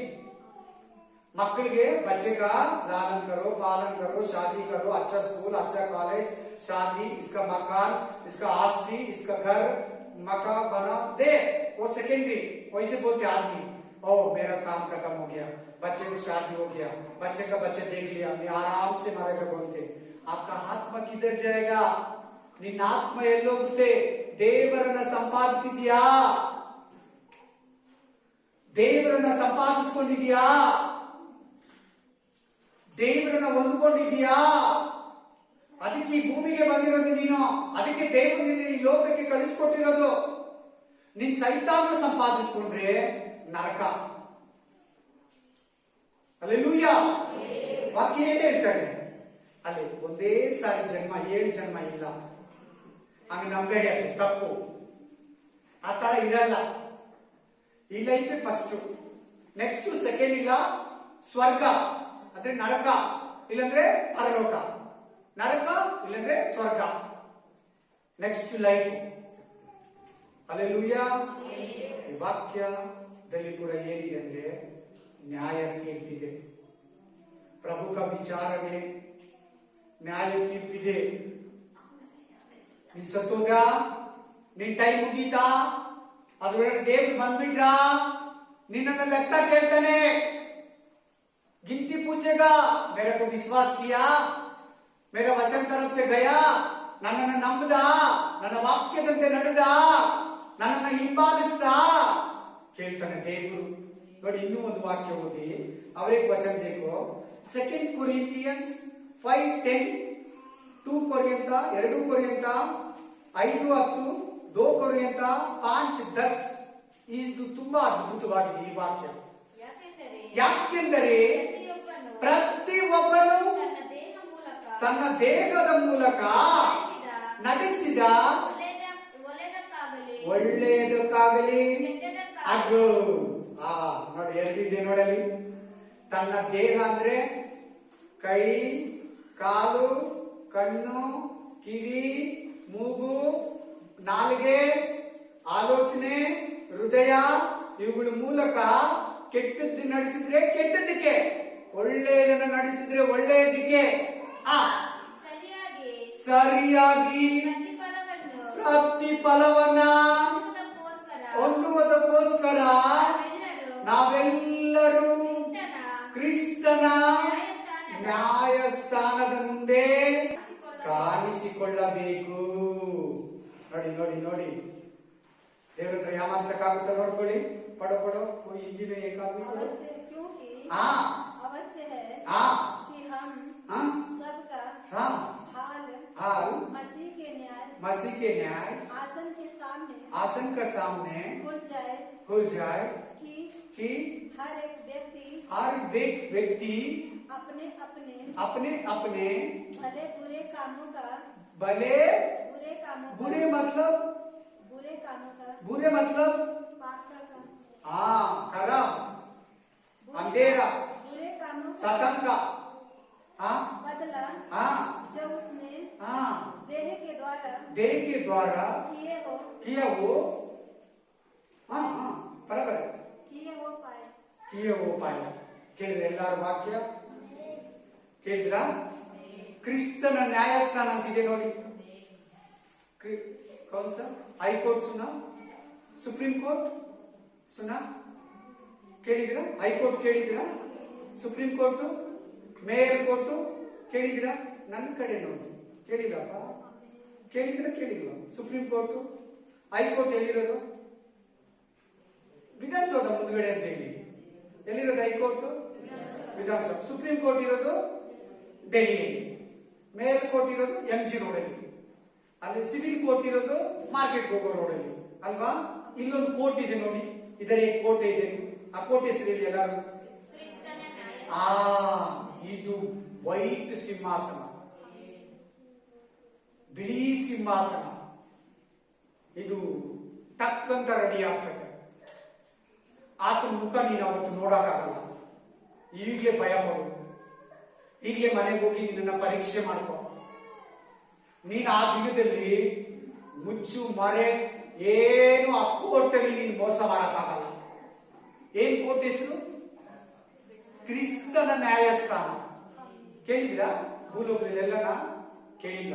मक्कल के बच्चे का लालन करो, पालन करो, शादी करो, अच्छा स्कूल, अच्छा कॉलेज, शादी, इसका मकान, इसका आस्ती, इसका घर, मकान बना दे, वो सेकेंडरी. वैसे बोलते आदमी, ओ मेरा काम खत्म हो गया, बच्चे को शादी हो गया, बच्चे का बच्चे देख लिया, मैं आराम से मरेगा बोलते. आपका आत्मा किधर जाएगा? निन्न आत्ಮ ಎಲ್ಲೋಗುತ್ತೆ? ದೇವರನ್ನ ಸಂಪಾದಿಸಿದ್ಯಾ? ದೇವರನ್ನ ಸಂಪಾದಿಸಿಕೊಂಡಿದ್ಯಾ? ದೇವರನ್ನ ಹೊಂದಿಕೊಂಡಿದ್ಯಾ? ಅದಕ್ಕೆ ಈ ಭೂಮಿಗೆ ಬಂದಿರೋದು ನೀನು. ಅದಕ್ಕೆ ದೇವರು ನಿನ್ನ ಈ ಲೋಕಕ್ಕೆ ಕಳಿಸಿಕೊಟ್ಟಿರೋದು. ನಿನ್ ಸೈತಾನ ಸಂಪಾದಿಸಿಕೊಂಡ್ರೆ ನರಕ. ಹಲ್ಲೆಲೂಯಾ. ವಾಕ್ಯ ಏನ್ ಹೇಳ್ತಾರೆ ಅಲ್ಲಿ? ಒಂದೇ ಸಾರಿ ಜನ್ಮ, 7 ಜನ್ಮ ಇಲ್ಲ. ಹಂಗ ನಂಬೇಡಿ, ಅದು ತಪ್ಪು. ಆ ತರ ಇರಲ್ಲ. ಈ ಲೈಫ್ ಫಸ್ಟ್, ನೆಕ್ಸ್ಟ್ ಸೆಕೆಂಡ್ ಇಲ್ಲ ಸ್ವರ್ಗ ಅಂದ್ರೆ ನರಕ, ಇಲ್ಲಂದ್ರೆ ಪರಲೋಕ. ನರಕ ಇಲ್ಲಂದ್ರೆ ಸ್ವರ್ಗ, ನೆಕ್ಸ್ಟ್ ಲೈಫ್. ಹಲ್ಲೆಲೂಯಾ. ಈ ವಾಕ್ಯದಲ್ಲಿ ಕೂಡ ಏನಿದೆ ಅಂದ್ರೆ ನ್ಯಾಯ ತೀರ್ಪಿದೆ. ಪ್ರಭು का ವಿಚಾರಣೆ, ನ್ಯಾಯ ತೀರ್ಪಿದೆ. ನೀನ್ ಸತ್ತೋಗ, ನಿನ್ ಟೈಮ್ ಮುಗೀತಾ, ಅದ್ರೊಳಗೆ ದೇವ್ರು ಬಂದ್ಬಿಟ್ರ, ನಿನ್ನನ್ನ ಲೆಕ್ಕ ಕೇಳ್ತಾನೆ. गिनती पूछेगा, मेरे को विश्वास किया, मेरा वचन तरफ से गया, ನನ್ನನ್ನ ನಂಬದ, ನನ್ನ ವಾಕ್ಯದಂತೆ ನಡೆದ, ನನ್ನನ್ನ ಹಿಂಬಾಲಿಸಿದ ಕೇಳ್ತಾನೆ ದೇವರು. ನೋಡಿ, ಇನ್ನೂ ಒಂದು ವಾಕ್ಯ ಓದಿ, ಅವರೇ ವಚನ देखो. 2 Corinthians 5:10, 2 ಕೊರಿಂಥ 2 ಕೊರಿಂಥ 5:10, 2 ಕೊರಿಂಥ 5:10. ಇದು ತುಂಬಾ ಅದ್ಭುತವಾಗಿದೆ ಈ ವಾಕ್ಯ. ಯಾಕೆಂದರೆ ಪ್ರತಿಯೊಬ್ಬನು ತನ್ನ ದೇಹದ ಮೂಲಕ ನಡೆಸಿದ ಒಳ್ಳೆಯದಕ್ಕಾಗಲಿ ಅದು ನೋಡಿ ಎಲ್ಲಿದೆ ನೋಡಲಿ. ತನ್ನ ದೇಹ ಅಂದ್ರೆ ಕೈ, ಕಾಲು, ಕಣ್ಣು, ಕಿವಿ, ಮೂಗು, ನಾಲಿಗೆ, ಆಲೋಚನೆ, ಹೃದಯ ಇವುಗಳ ಮೂಲಕ ಕೆಟ್ಟದ್ದು ನಡೆಸಿದ್ರೆ ಕೆಟ್ಟದಕ್ಕೆ, ಒಳ್ಳೆಯದನ್ನ ನಡೆಸಿದ್ರೆ ಒಳ್ಳೆಯದಕ್ಕೆ ಸರಿಯಾಗಿ ಪ್ರತಿಫಲವನ್ನ ಹೊಂದುವುದಕ್ಕೋಸ್ಕರ ನಾವೆಲ್ಲರೂ ಕ್ರಿಸ್ತನ ನ್ಯಾಯಸ್ಥಾನದ ಮುಂದೆ ಕಾಣಿಸಿಕೊಳ್ಳಬೇಕು. ನೋಡಿ ನೋಡಿ ನೋಡಿ, ದೇವರ ಹತ್ರ ಯಾಮಾರಿಸಕ್ಕಾಗುತ್ತಾ ನೋಡ್ಕೊಳ್ಳಿ. ಪಡೋ ಪಡೋ ಹಿಂದಿ में एक आदमी को क्योंकि हाँ अवश्य है हाँ कि हम हाँ सबका हाँ हाल मसीह के न्याय आसन के सामने खुल जाए कि हर एक व्यक्ति अपने भले बुरे कामों का बुरे मतलब पाप का खराब अंधेरा बुरे कामों सातन का बदला जो उसने देह के द्वारा किया वो बराबर किए वो पाए. ಕೇಳಿದ್ರೆ ಎಲ್ಲಾರು ವಾಕ್ಯ ಕೇಳಿದ್ರ? ಕ್ರಿಸ್ತನ ನ್ಯಾಯಸ್ಥಾನ ಅಂತಿದೆ ನೋಡಿ. कौन सा हाई कोर्ट सुना, सुप्रीम कोर्ट सुना, ಕೇಳಿದಿರಾ? ಹೈಕೋರ್ಟ್ ಕೇಳಿದಿರಾ? ಸುಪ್ರೀಂ ಕೋರ್ಟ್, ಮೇಯರ್ ಕೋರ್ಟ್ ಕೇಳಿದಿರಾ? ನನ್ನ ಕಡೆ ನೋಡಿ, ಕೇಳಿಲ್ಲಪ್ಪ? ಕೇಳಿಲ್ವಾ? ಸುಪ್ರೀಂ ಕೋರ್ಟ್, ಹೈಕೋರ್ಟ್ ಎಲ್ಲಿರೋದು? ವಿಧಾನಸೌಧ ಮುಂದ್ಗಡೆ ಅಂತ ಹೇಳಿ. ಎಲ್ಲಿರೋದು ಹೈಕೋರ್ಟ್? ವಿಧಾನಸೌಧ. ಸುಪ್ರೀಂ ಕೋರ್ಟ್ ಇರೋದು ಡೆಲ್ಲಿಯಲ್ಲಿ, ಮೇಯರ್ ಕೋರ್ಟ್ ಇರೋದು MG ರೋಡಲ್ಲಿ, ಅಲ್ಲಿ ಸಿವಿಲ್ ಕೋರ್ಟ್ ಇರೋದು ಮಾರ್ಕೆಟ್ ಹೋಗೋ ರೋಡಲ್ಲಿ ಅಲ್ವಾ? ಇಲ್ಲೊಂದು ಕೋರ್ಟ್ ಇದೆ ನೋಡಿ, ಇದರ ಕೋಟೆ ಇದೆ. ಆ ಕೋಟೆ ಹೆಸರು ಹೇಳಿ ಎಲ್ಲರೂ. ಇದು ವೈಟ್ ಸಿಂಹಾಸನ, ಬಿಳಿ ಸಿಂಹಾಸನ. ಇದು ಟಕ್ ಅಂತ ರೆಡಿ ಆಗ್ತದೆ. ಆತನ ಮುಖ ನೀನು ಅವತ್ತು ನೋಡಕ್ಕಾಗಲ್ಲ. ಈಗಲೇ ಭಯ ಪಡು, ಈಗಲೇ ಮನೆಗೆ ಹೋಗಿ ನಿನ್ನ ಪರೀಕ್ಷೆ ಮಾಡ್ಕೊ. ನೀನು ಆ ದಿನದಲ್ಲಿ ಮುಚ್ಚು ಮರೆ ಏನು ಆ ಕೋರ್ಟಲ್ಲಿ ನೀನು ಮೋಸ ಮಾಡಕ್ಕಾಗಲ್ಲ. ಏನ್ ಕೋರ್ಟ್ ಹೆಸರು? ಕ್ರಿಸ್ತನ ನ್ಯಾಯಸ್ಥಾನ. ಕೇಳಿದಿರಾ? ಭೂಲೋಕದಲ್ಲಿ ಎಲ್ಲನ ಕೇಳಿಲ್ಲ.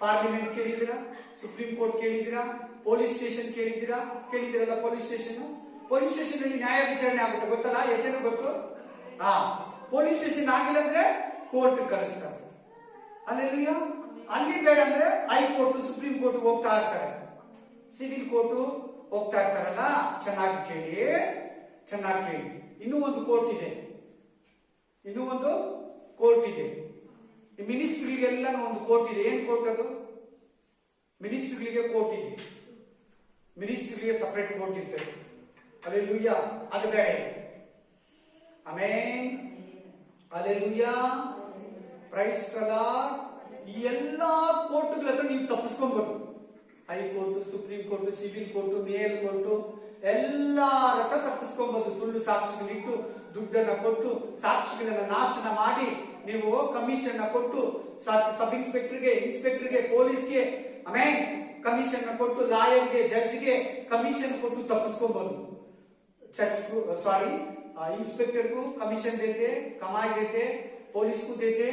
ಪಾರ್ಲಿಮೆಂಟ್ ಕೇಳಿದಿರಾ? ಸುಪ್ರೀಂ ಕೋರ್ಟ್ ಕೇಳಿದಿರಾ? ಪೊಲೀಸ್ ಸ್ಟೇಷನ್ ಕೇಳಿದಿರಾ? ಕೇಳಿದಿರಲ್ಲ ಪೊಲೀಸ್ ಸ್ಟೇಷನ್. ಪೊಲೀಸ್ ಸ್ಟೇಷನ್ ಅಲ್ಲಿ ನ್ಯಾಯ ವಿಚಾರಣೆ ಆಗುತ್ತೆ, ಗೊತ್ತಲ್ಲ? ಎಷ್ಟು ಜನ ಗೊತ್ತು? ಪೊಲೀಸ್ ಸ್ಟೇಷನ್ ಆಗಿಲ್ಲ ಅಂದ್ರೆ ಕೋರ್ಟ್ ಕಳಿಸ್ತಾರೆ. ಅಲ್ಲೆಲ್ಲೂಯ್ಯ. ಅಲ್ಲಿ ಬೇಡ ಅಂದ್ರೆ ಹೈಕೋರ್ಟ್, ಸುಪ್ರೀಂ ಕೋರ್ಟ್ ಹೋಗ್ತಾ ಇರ್ತಾರೆ, ಸಿವಿಲ್ ಕೋರ್ಟ್ ಹೋಗ್ತಾ ಇರ್ತಾರಲ್ಲ. ಚೆನ್ನಾಗಿ ಕೇಳಿ. ಇನ್ನೂ ಒಂದು ಕೋರ್ಟ್ ಇದೆ. ಮಿನಿಸ್ಟ್ರಿಗಳಿಗೆಲ್ಲ ಒಂದು ಕೋರ್ಟ್ ಇದೆ. ಏನ್ ಕೋರ್ಟ್ ಅದು? ಮಿನಿಸ್ಟ್ರಿಗಳಿಗೆ ಕೋರ್ಟ್ ಇದೆ. ಮಿನಿಸ್ಟ್ರಿಗೆ ಸಪರೇಟ್ ಕೋರ್ಟ್ ಇರ್ತದೆ. ಅಲ್ಲೆಲ್ಲೂಯ್ಯ. ಅದು ಬೇರೆ. Amen. Hallelujah. Praise the lord. ಈ ಎಲ್ಲಾ ಕೋರ್ಟ್ಗಳ ಹತ್ರ ನೀವು ತಪ್ಪಿಸ್ಕೊಬಹುದು. High court, supreme court, civil court, mayor court ಎಲ್ಲರ ಹತ್ರ ತಪ್ಪಿಸ್ಕೊಬಹುದು. ಸುಳ್ಳು ಸಾಕ್ಷಿಗಳಿಟ್ಟು ದುಡ್ಡನ್ನ ಕೊಟ್ಟು ಸಾಕ್ಷಿಗಳನ್ನ ನಾಶನ ಮಾಡಿ ನೀವು ಕಮಿಷನ್ ಕೊಟ್ಟು ಸಬ್ ಇನ್ಸ್ಪೆಕ್ಟರ್ಗೆ ಪೊಲೀಸ್ಗೆ ಆಮೇಲೆ ಕಮಿಷನ್ ಕೊಟ್ಟು ಲಾಯರ್ಗೆ ಜಡ್ಜ್ಗೆ ಕಮಿಷನ್ ಕೊಟ್ಟು ತಪ್ಪಿಸ್ಕೊಬಹುದು. इंस्पेक्टर को कमीशन देते, कमाई देते, पुलिस को देते,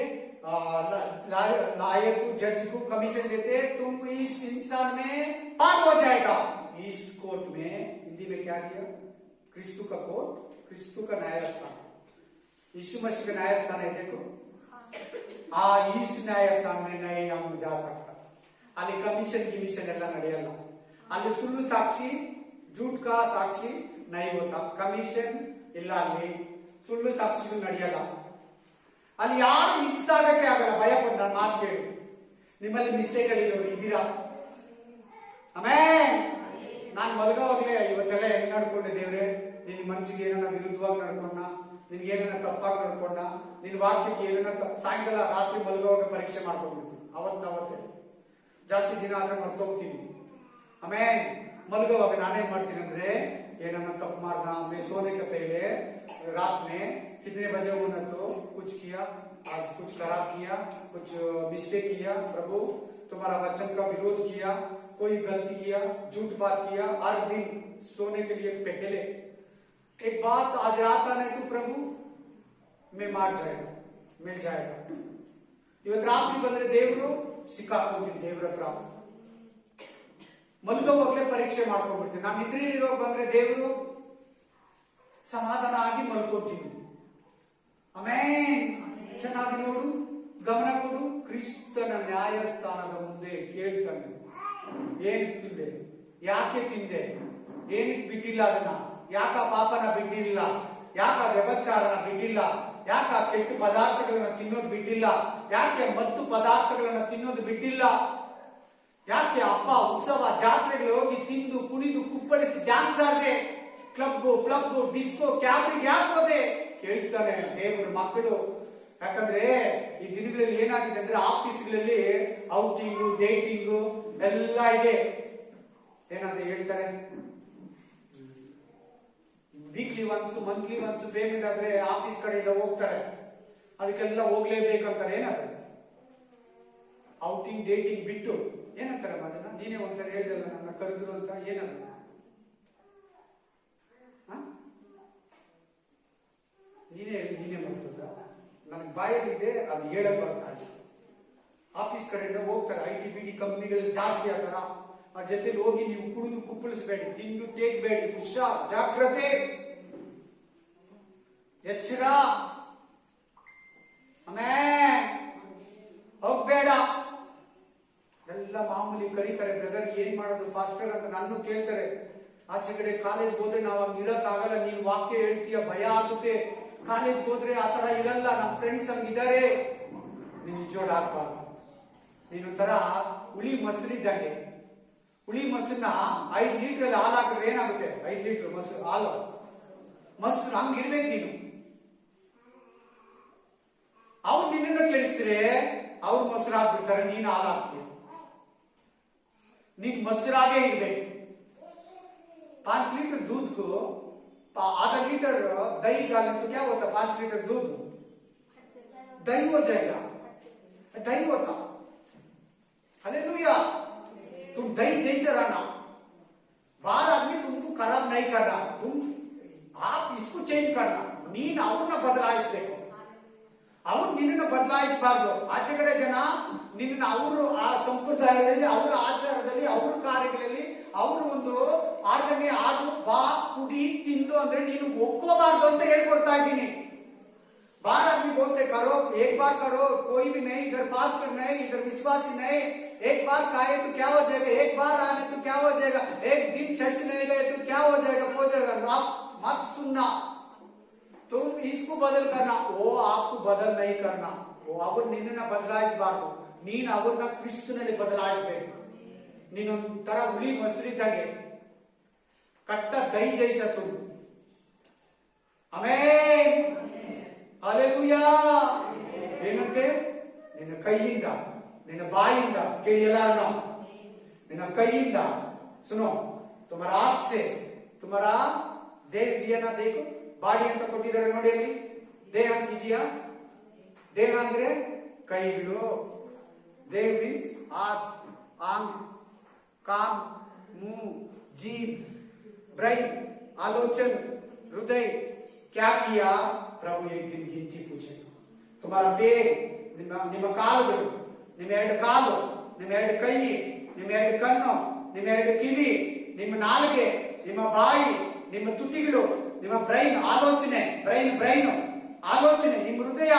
लायर को, जज को कमीशन देते. तुम इस इंसान में पार हो जाएगा. इस कोर्ट में हिंदी में क्या किया? क्रिस्तु का कोर्ट, क्रिस्तु का न्यायस्थान, यीशु मसीह का न्यायस्थान है. देखो इस न्यायस्थान में नहीं हम जा सकता. ಅಲ್ಲಿ ಕಮಿಷನ್ ಎಲ್ಲ ನಡೆಯಲ್ಲ. ಅಲ್ಲಿ ಸುಳ್ಳು ಸಾಕ್ಷಿ, झूठ का साक्षी नहीं होता. ಕಮಿಷನ್ ಇಲ್ಲ, ಅಲ್ಲಿ ಸುಳ್ಳು ಸಾಕ್ಷಿಗಳು ನಡೆಯಲ್ಲ. ಅಲ್ಲಿ ಯಾರು ಮಿಸ್ ಆಗಕ್ಕೆ ಆಗಲ್ಲ. ಭಯಪಟ್ಟು ನನ್ನ ಮಾತು ಕೇಳಿ. ನಿಮ್ಮಲ್ಲಿ ಮಿಸ್ಟೇಕ್ ಇರೋರು ಇದ್ದೀರಾ? ಆಮೇಲೆ ನಾನು ಮಲಗೋವಾಗಲೇ ಇವತ್ತೆಲ್ಲ ಹೆಂಗ್ ನಡ್ಕೊಂಡೆ ದೇವ್ರೆ, ನಿನ್ ಮನ್ಸಿಗೆ ಏನನ್ನ ವಿರುದ್ಧವಾಗಿ ನಡ್ಕೊಂಡ, ನಿನ್ಗೆ ಏನನ್ನ ತಪ್ಪಾಗಿ ನಡ್ಕೊಂಡ, ನಿನ್ ವಾಕ್ಯಕ್ಕೆ ಏನನ್ನ ಸಾಯಂಕಾಲ ರಾತ್ರಿ ಮಲಗೋವಾಗ ಪರೀಕ್ಷೆ ಮಾಡ್ಕೊಂಡ್ಬಿಡ್ತೀನಿ. ಅವತ್ತೇ ಜಾಸ್ತಿ ದಿನ ಆದ್ರೆ ಮರ್ತೋಗ್ತೀನಿ. ಆಮೇಲೆ ಮಲಗೋವಾಗ ನಾನೇನ್ ಮಾಡ್ತೀನಿ ಅಂದ್ರೆ ಏನನ್ನ ತಪ್ಪು ಮಾಡ್ದ, मैं सोने के पहले रात में कितने बजे होना तो कुछ किया, आज कुछ खराब किया, कुछ मिस्टेक किया, प्रभु तुम्हारा वचन का विरोध किया, कोई गलती किया, झूठ बात किया, हर दिन सोने के लिए पहले एक बात आज रात आने तो प्रभु मैं मार जाएगा, मिल जाएगा। ಇವತ್ತು ರಾತ್ರಿ ಬಂದ್ರೆ ದೇವರು ಸಿಕ್ಕಾಕೊಂತೀನಿ, ದೇವ್ರ ಹತ್ರ ಮಲ್ಗೋವಾಗ್ಲೇ ಪರೀಕ್ಷೆ ಮಾಡ್ಕೊಂಡ್ಬಿಡ್ತೀನಿ. ನಾನು ನಿದ್ರೆಯಲ್ಲಿರೋ ಬಂದ್ರೆ ದೇವರು ಸಮಾಧಾನ ಆಗಿ ಮಲ್ಕೋತೀನಿ. ಆಮೇನ್. ಚೆನ್ನಾಗಿ ನೋಡು, ಗಮನ ಕೊಡು. ಕ್ರಿಸ್ತನ ನ್ಯಾಯಸ್ಥಾನದ ಮುಂದೆ ಕೇಳ್ತಾನೆ, ಏನ್ ತಿಂದೆ, ಯಾಕೆ ತಿಂದೆ, ಏನಕ್ಕೆ ಬಿಟ್ಟಿಲ್ಲ ಅದನ್ನ, ಯಾಕ ಪಾಪನ ಬಿಟ್ಟಿಲ್ಲ, ಯಾಕ ವ್ಯಭಚಾರನ ಬಿಟ್ಟಿಲ್ಲ, ಯಾಕ ಕೆಟ್ಟ ಪದಾರ್ಥಗಳನ್ನ ತಿನ್ನೋದು ಬಿಟ್ಟಿಲ್ಲ, ಯಾಕೆ ಮತ್ತು ಪದಾರ್ಥಗಳನ್ನ ತಿನ್ನೋದು ಬಿಟ್ಟಿಲ್ಲ, ಯಾಕೆ ಹಬ್ಬ ಉತ್ಸವ ಜಾತ್ರೆಗೆ ಹೋಗಿ ತಿಂದು ಕುಣಿದು ಕುಪ್ಪಳಿಸಿ ಡ್ಯಾನ್ಸ್ ಆಡಿದೆ, ಕ್ಲಬ್ ಡಿಸ್ಕೋ ಕ್ಯಾಬ್ರಿಗೆ ಯಾಕೆ ಹೋದೆ ಕೇಳ್ತಾನೆ ದೇವರ ಮಕ್ಕಳು. ಯಾಕಂದ್ರೆ ಈ ದಿನಗಳಲ್ಲಿ ಏನಾಗಿದೆ ಅಂದ್ರೆ ಆಫೀಸ್ಗಳಲ್ಲಿ ಔಟಿಂಗು ಡೇಟಿಂಗು ಎಲ್ಲ ಇದೆ. ಏನಂತ ಹೇಳ್ತಾರೆ, weekly once monthly once payment ಆದ್ರೆ ಆಫೀಸ್ ಕಡೆಯಿಂದ ಹೋಗ್ತಾರೆ, ಅದಕ್ಕೆಲ್ಲ ಹೋಗ್ಲೇಬೇಕಂತಾರೆ. ಏನದು ಔಟಿಂಗ್ ಡೇಟಿಂಗ್ ಬಿಟ್ಟು ಏನಂತಾರೆ ಅದನ್ನ, ನೀನೇ ಒಂದ್ಸರಿ ಹೇಳಿದಲ್ಲ ನನ್ನ ಕರೆದ್ರು ಅಂತ, ಏನದು ನೀನೇ ಮಾಡ್ತದ, ನನಗೆ ಬಾಯಲ್ಲಿದೆ ಅದು ಹೇಳಕ್ ಬರ್ತಾ ಇದೆ. ಆಫೀಸ್ ಕಡೆಯಿಂದ ಹೋಗ್ತಾರೆ, IT-BT ಕಂಪನಿಗಳಲ್ಲಿ ಜಾಸ್ತಿ ಆತರ, ಆ ಜೊತೆಲಿ ಹೋಗಿ ನೀವು ಕುಡಿದು ಕುಪ್ಪಳಿಸಬೇಡಿ, ತಿಂದು ತೇಗ್ಬೇಡಿ, ಹುಷಾರ್, ಜಾಗ್ರತೆ, ಎಚ್ಚರ, ಆಮೇಲೆ ಹೋಗ್ಬೇಡ. ಎಲ್ಲ ಮಾಮೂಲಿ ಕರೀತಾರೆ, ಬ್ರದರ್ ಏನ್ ಮಾಡೋದು ಫಾಸ್ಟರ್ ಅಂತ ನಾನು ಕೇಳ್ತಾರೆ. ಆಚೆ ಕಡೆ ಕಾಲೇಜ್ ಹೋದ್ರೆ ನಾವು ಹಂಗ ಇರಕ್ಕಾಗಲ್ಲ, ನೀನ್ ವಾಕ್ಯ ಹೇಳ್ತೀಯ, ಭಯ ಆಗುತ್ತೆ. ಕಾಲೇಜ್ ಹೋದ್ರೆ ಆತರ ಇರಲ್ಲ, ನಮ್ ಫ್ರೆಂಡ್ಸ್ ಹಂಗಿದ್ದಾರೆ. ನೀನ್ ನಿಜೋಡ್ ಹಾಕ್ಬಾರ್ದು. ನೀನೊಂಥರ ಹುಳಿ ಮೊಸರಿದ್ದಂಗೆ. ಹುಳಿ ಮೊಸರನ್ನ 5 ಲೀಟರ್ ಹಾಲು ಹಾಕಿದ್ರೆ ಏನಾಗುತ್ತೆ, 5 ಲೀಟರ್ ಮೊಸರು ಹಾಲು ಮೊಸರು ಹಂಗಿರ್ಬೇಕು ನೀನು. ಅವ್ರು ನಿನ್ನ ಕೇಳಿಸಿದ್ರೆ ಅವ್ರು ಮೊಸರು ಹಾಕ್ಬಿಡ್ತಾರೆ, ನೀನು ಹಾಲು ಹಾಕ್ತೀಯ. ನೀನ್ ಮೊಸರಾಗೇ ಇರ್ಬೇಕು. 5 लीटर दूध को आधा लीटर दही डालने तो क्या होता, 5 लीटर दूध दही हो जाएगा, दही होता। हालेलुया। तुम दही जैसे रहना, बाहर आदमी तुमको खराब नहीं करना, तुम आप इसको चेंज करना. ನೀನ್ ಅವನ್ನ ಬದಲಾಯಿಸಬೇಕು, ಅವನು ನಿನ್ನನ್ನು ಬದಲಾಯಿಸಬಾರ್ದು. ಆಚೆ ಕಡೆ ಜನ ನಿನ್ನ ಅವರು ಆ ಸಂಪ್ರದಾಯದಲ್ಲಿ, ಅವರ ಆಚಾರದಲ್ಲಿ, ಅವರ ಕಾರ್ಯಗಳಲ್ಲಿ, ಅವರು ಒಂದು ಆರ್ಡನೆ ಆಡು, ಬಾ, ಕುಡಿ, ತಿಂದು ಅಂದ್ರೆ ನೀನು ಒಪ್ಕೋಬಾರ್ದು ಅಂತ ಹೇಳ್ಕೊಡ್ತಾ ಇದ್ದೀನಿ. बाहर आदमी बोलते करो, एक बार करो, कोई भी नहीं, इधर पास्टर नहीं, इधर विश्वासी नहीं, एक बार खाए तो क्या हो जाएगा, एक बार आने तो क्या हो जाएगा, एक दिन चर्च नहीं गए तो क्या हो जाएगा, आप मत सुनना, तुम इसको बदल करना, वो आपको बदल नहीं करना. वो ಅವರು ನಿನ್ನನ್ನ ಬದಲಾಯಿಸಬಾರ್ದು, ನೀನು ಅವರನ್ನ ಕ್ರಿಸ್ತನಲ್ಲಿ ಬದಲಾಯಿಸಬೇಕು. ನೀನೊಂಥರ ಹುಳಿ ಮೊಸರಿದ್ದಂಗೆ, ಕಟ್ಟ ದಹಿ ಜೈಸ ತುಮ್. Amen, hallelujah. ಏನಂತೆ, ನಿನ್ನ ಕೈಯಿಂದ, ನಿನ್ನ ಬಾಯಿಂದ, ಕೇಳಿ ಎಲ್ಲಾರು, ನಿನ್ನ ಕೈಯಿಂದ, ಸುನೋ, ತುಮಾರ ಹಾತ್ ಸೆ, ತುಮಾರ ದೇಹ ದಿಯಾ ನಾ ದೇಖೋ, ಬಾಡಿ ಅಂತ ಕೊಟ್ಟಿದ್ದಾರೆ ನೋಡಿ, ಅಲ್ಲಿ ದೇಹ ಅಂತಿದೆಯಾ, ದೇಹ ಅಂದ್ರೆ ಕೈಗಳು, ದೇಹ ಮೀನ್ಸ್ ಹಾತ್, ಆಂಗ್, कान, मुंह, जीभ, ब्रेन, आलोचन, हृदय, क्या किया प्रभु एक दिन गिनती पूछेगा. तुम्हारा पैर, ನಿಮ್ಮ ಕಾಲುಗಳು, ನಿಮ್ಮ 2 ಕಾಲು, ನಿಮ್ಮ 2 ಕೈ, ನಿಮ್ಮ 2 ಕಣ್ಣು, ನಿಮ್ಮ 2 ಕಿವಿ, ನಿಮ್ಮ ನಾಲಿಗೆ, ನಿಮ್ಮ ಬಾಯಿ, ನಿಮ್ಮ ತುಟಿಗಳು, ನಿಮ್ಮ ಬ್ರೈನ್ ಆಲೋಚನೆ, ಬ್ರೈನ್ ಆಲೋಚನೆ, ನಿಮ್ಮ ಹೃದಯ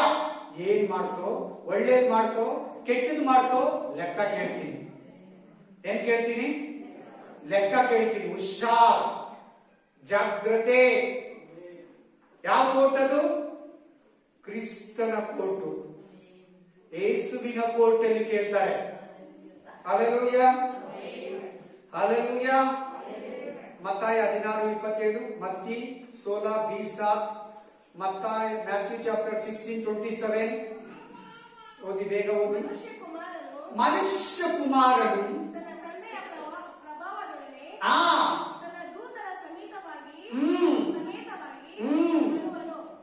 ಏನ್ ಮಾಡ್ತೋ, ಒಳ್ಳೇದ್ ಮಾಡ್ತೋ, ಕೆಟ್ಟದ್ ಮಾಡ್ತೋ, ಲೆಕ್ಕ ಕೇಳ್ತೀನಿ. ಏನ್ ಕೇಳ್ತೀನಿ, ಲೆಕ್ಕ ಕೇಳ್ತೀನಿ. ಹುಷಾರ್, ಜಾಗ್ರತೆ. ಯಾವ ಕೋರ್ಟ್ ಅದು, ಕ್ರಿಸ್ತನ ಕೋರ್ಟು, ಯೇಸುವಿನ ಕೋರ್ಟ್ ಅಲ್ಲಿ ಕೇಳ್ತಾರೆ. Hallelujah, hallelujah. ಮತ್ತಾಯ 16:27, ಮತ್ತಿ 16:27, ಮತ್ತಾಯ ಮ್ಯಾಥ್ಯೂ ಚಾಪ್ಟರ್ 16:27. ಓದಿ, ಬೇಗ ಓದಿ. ಮನುಷ್ಯ ಕುಮಾರನು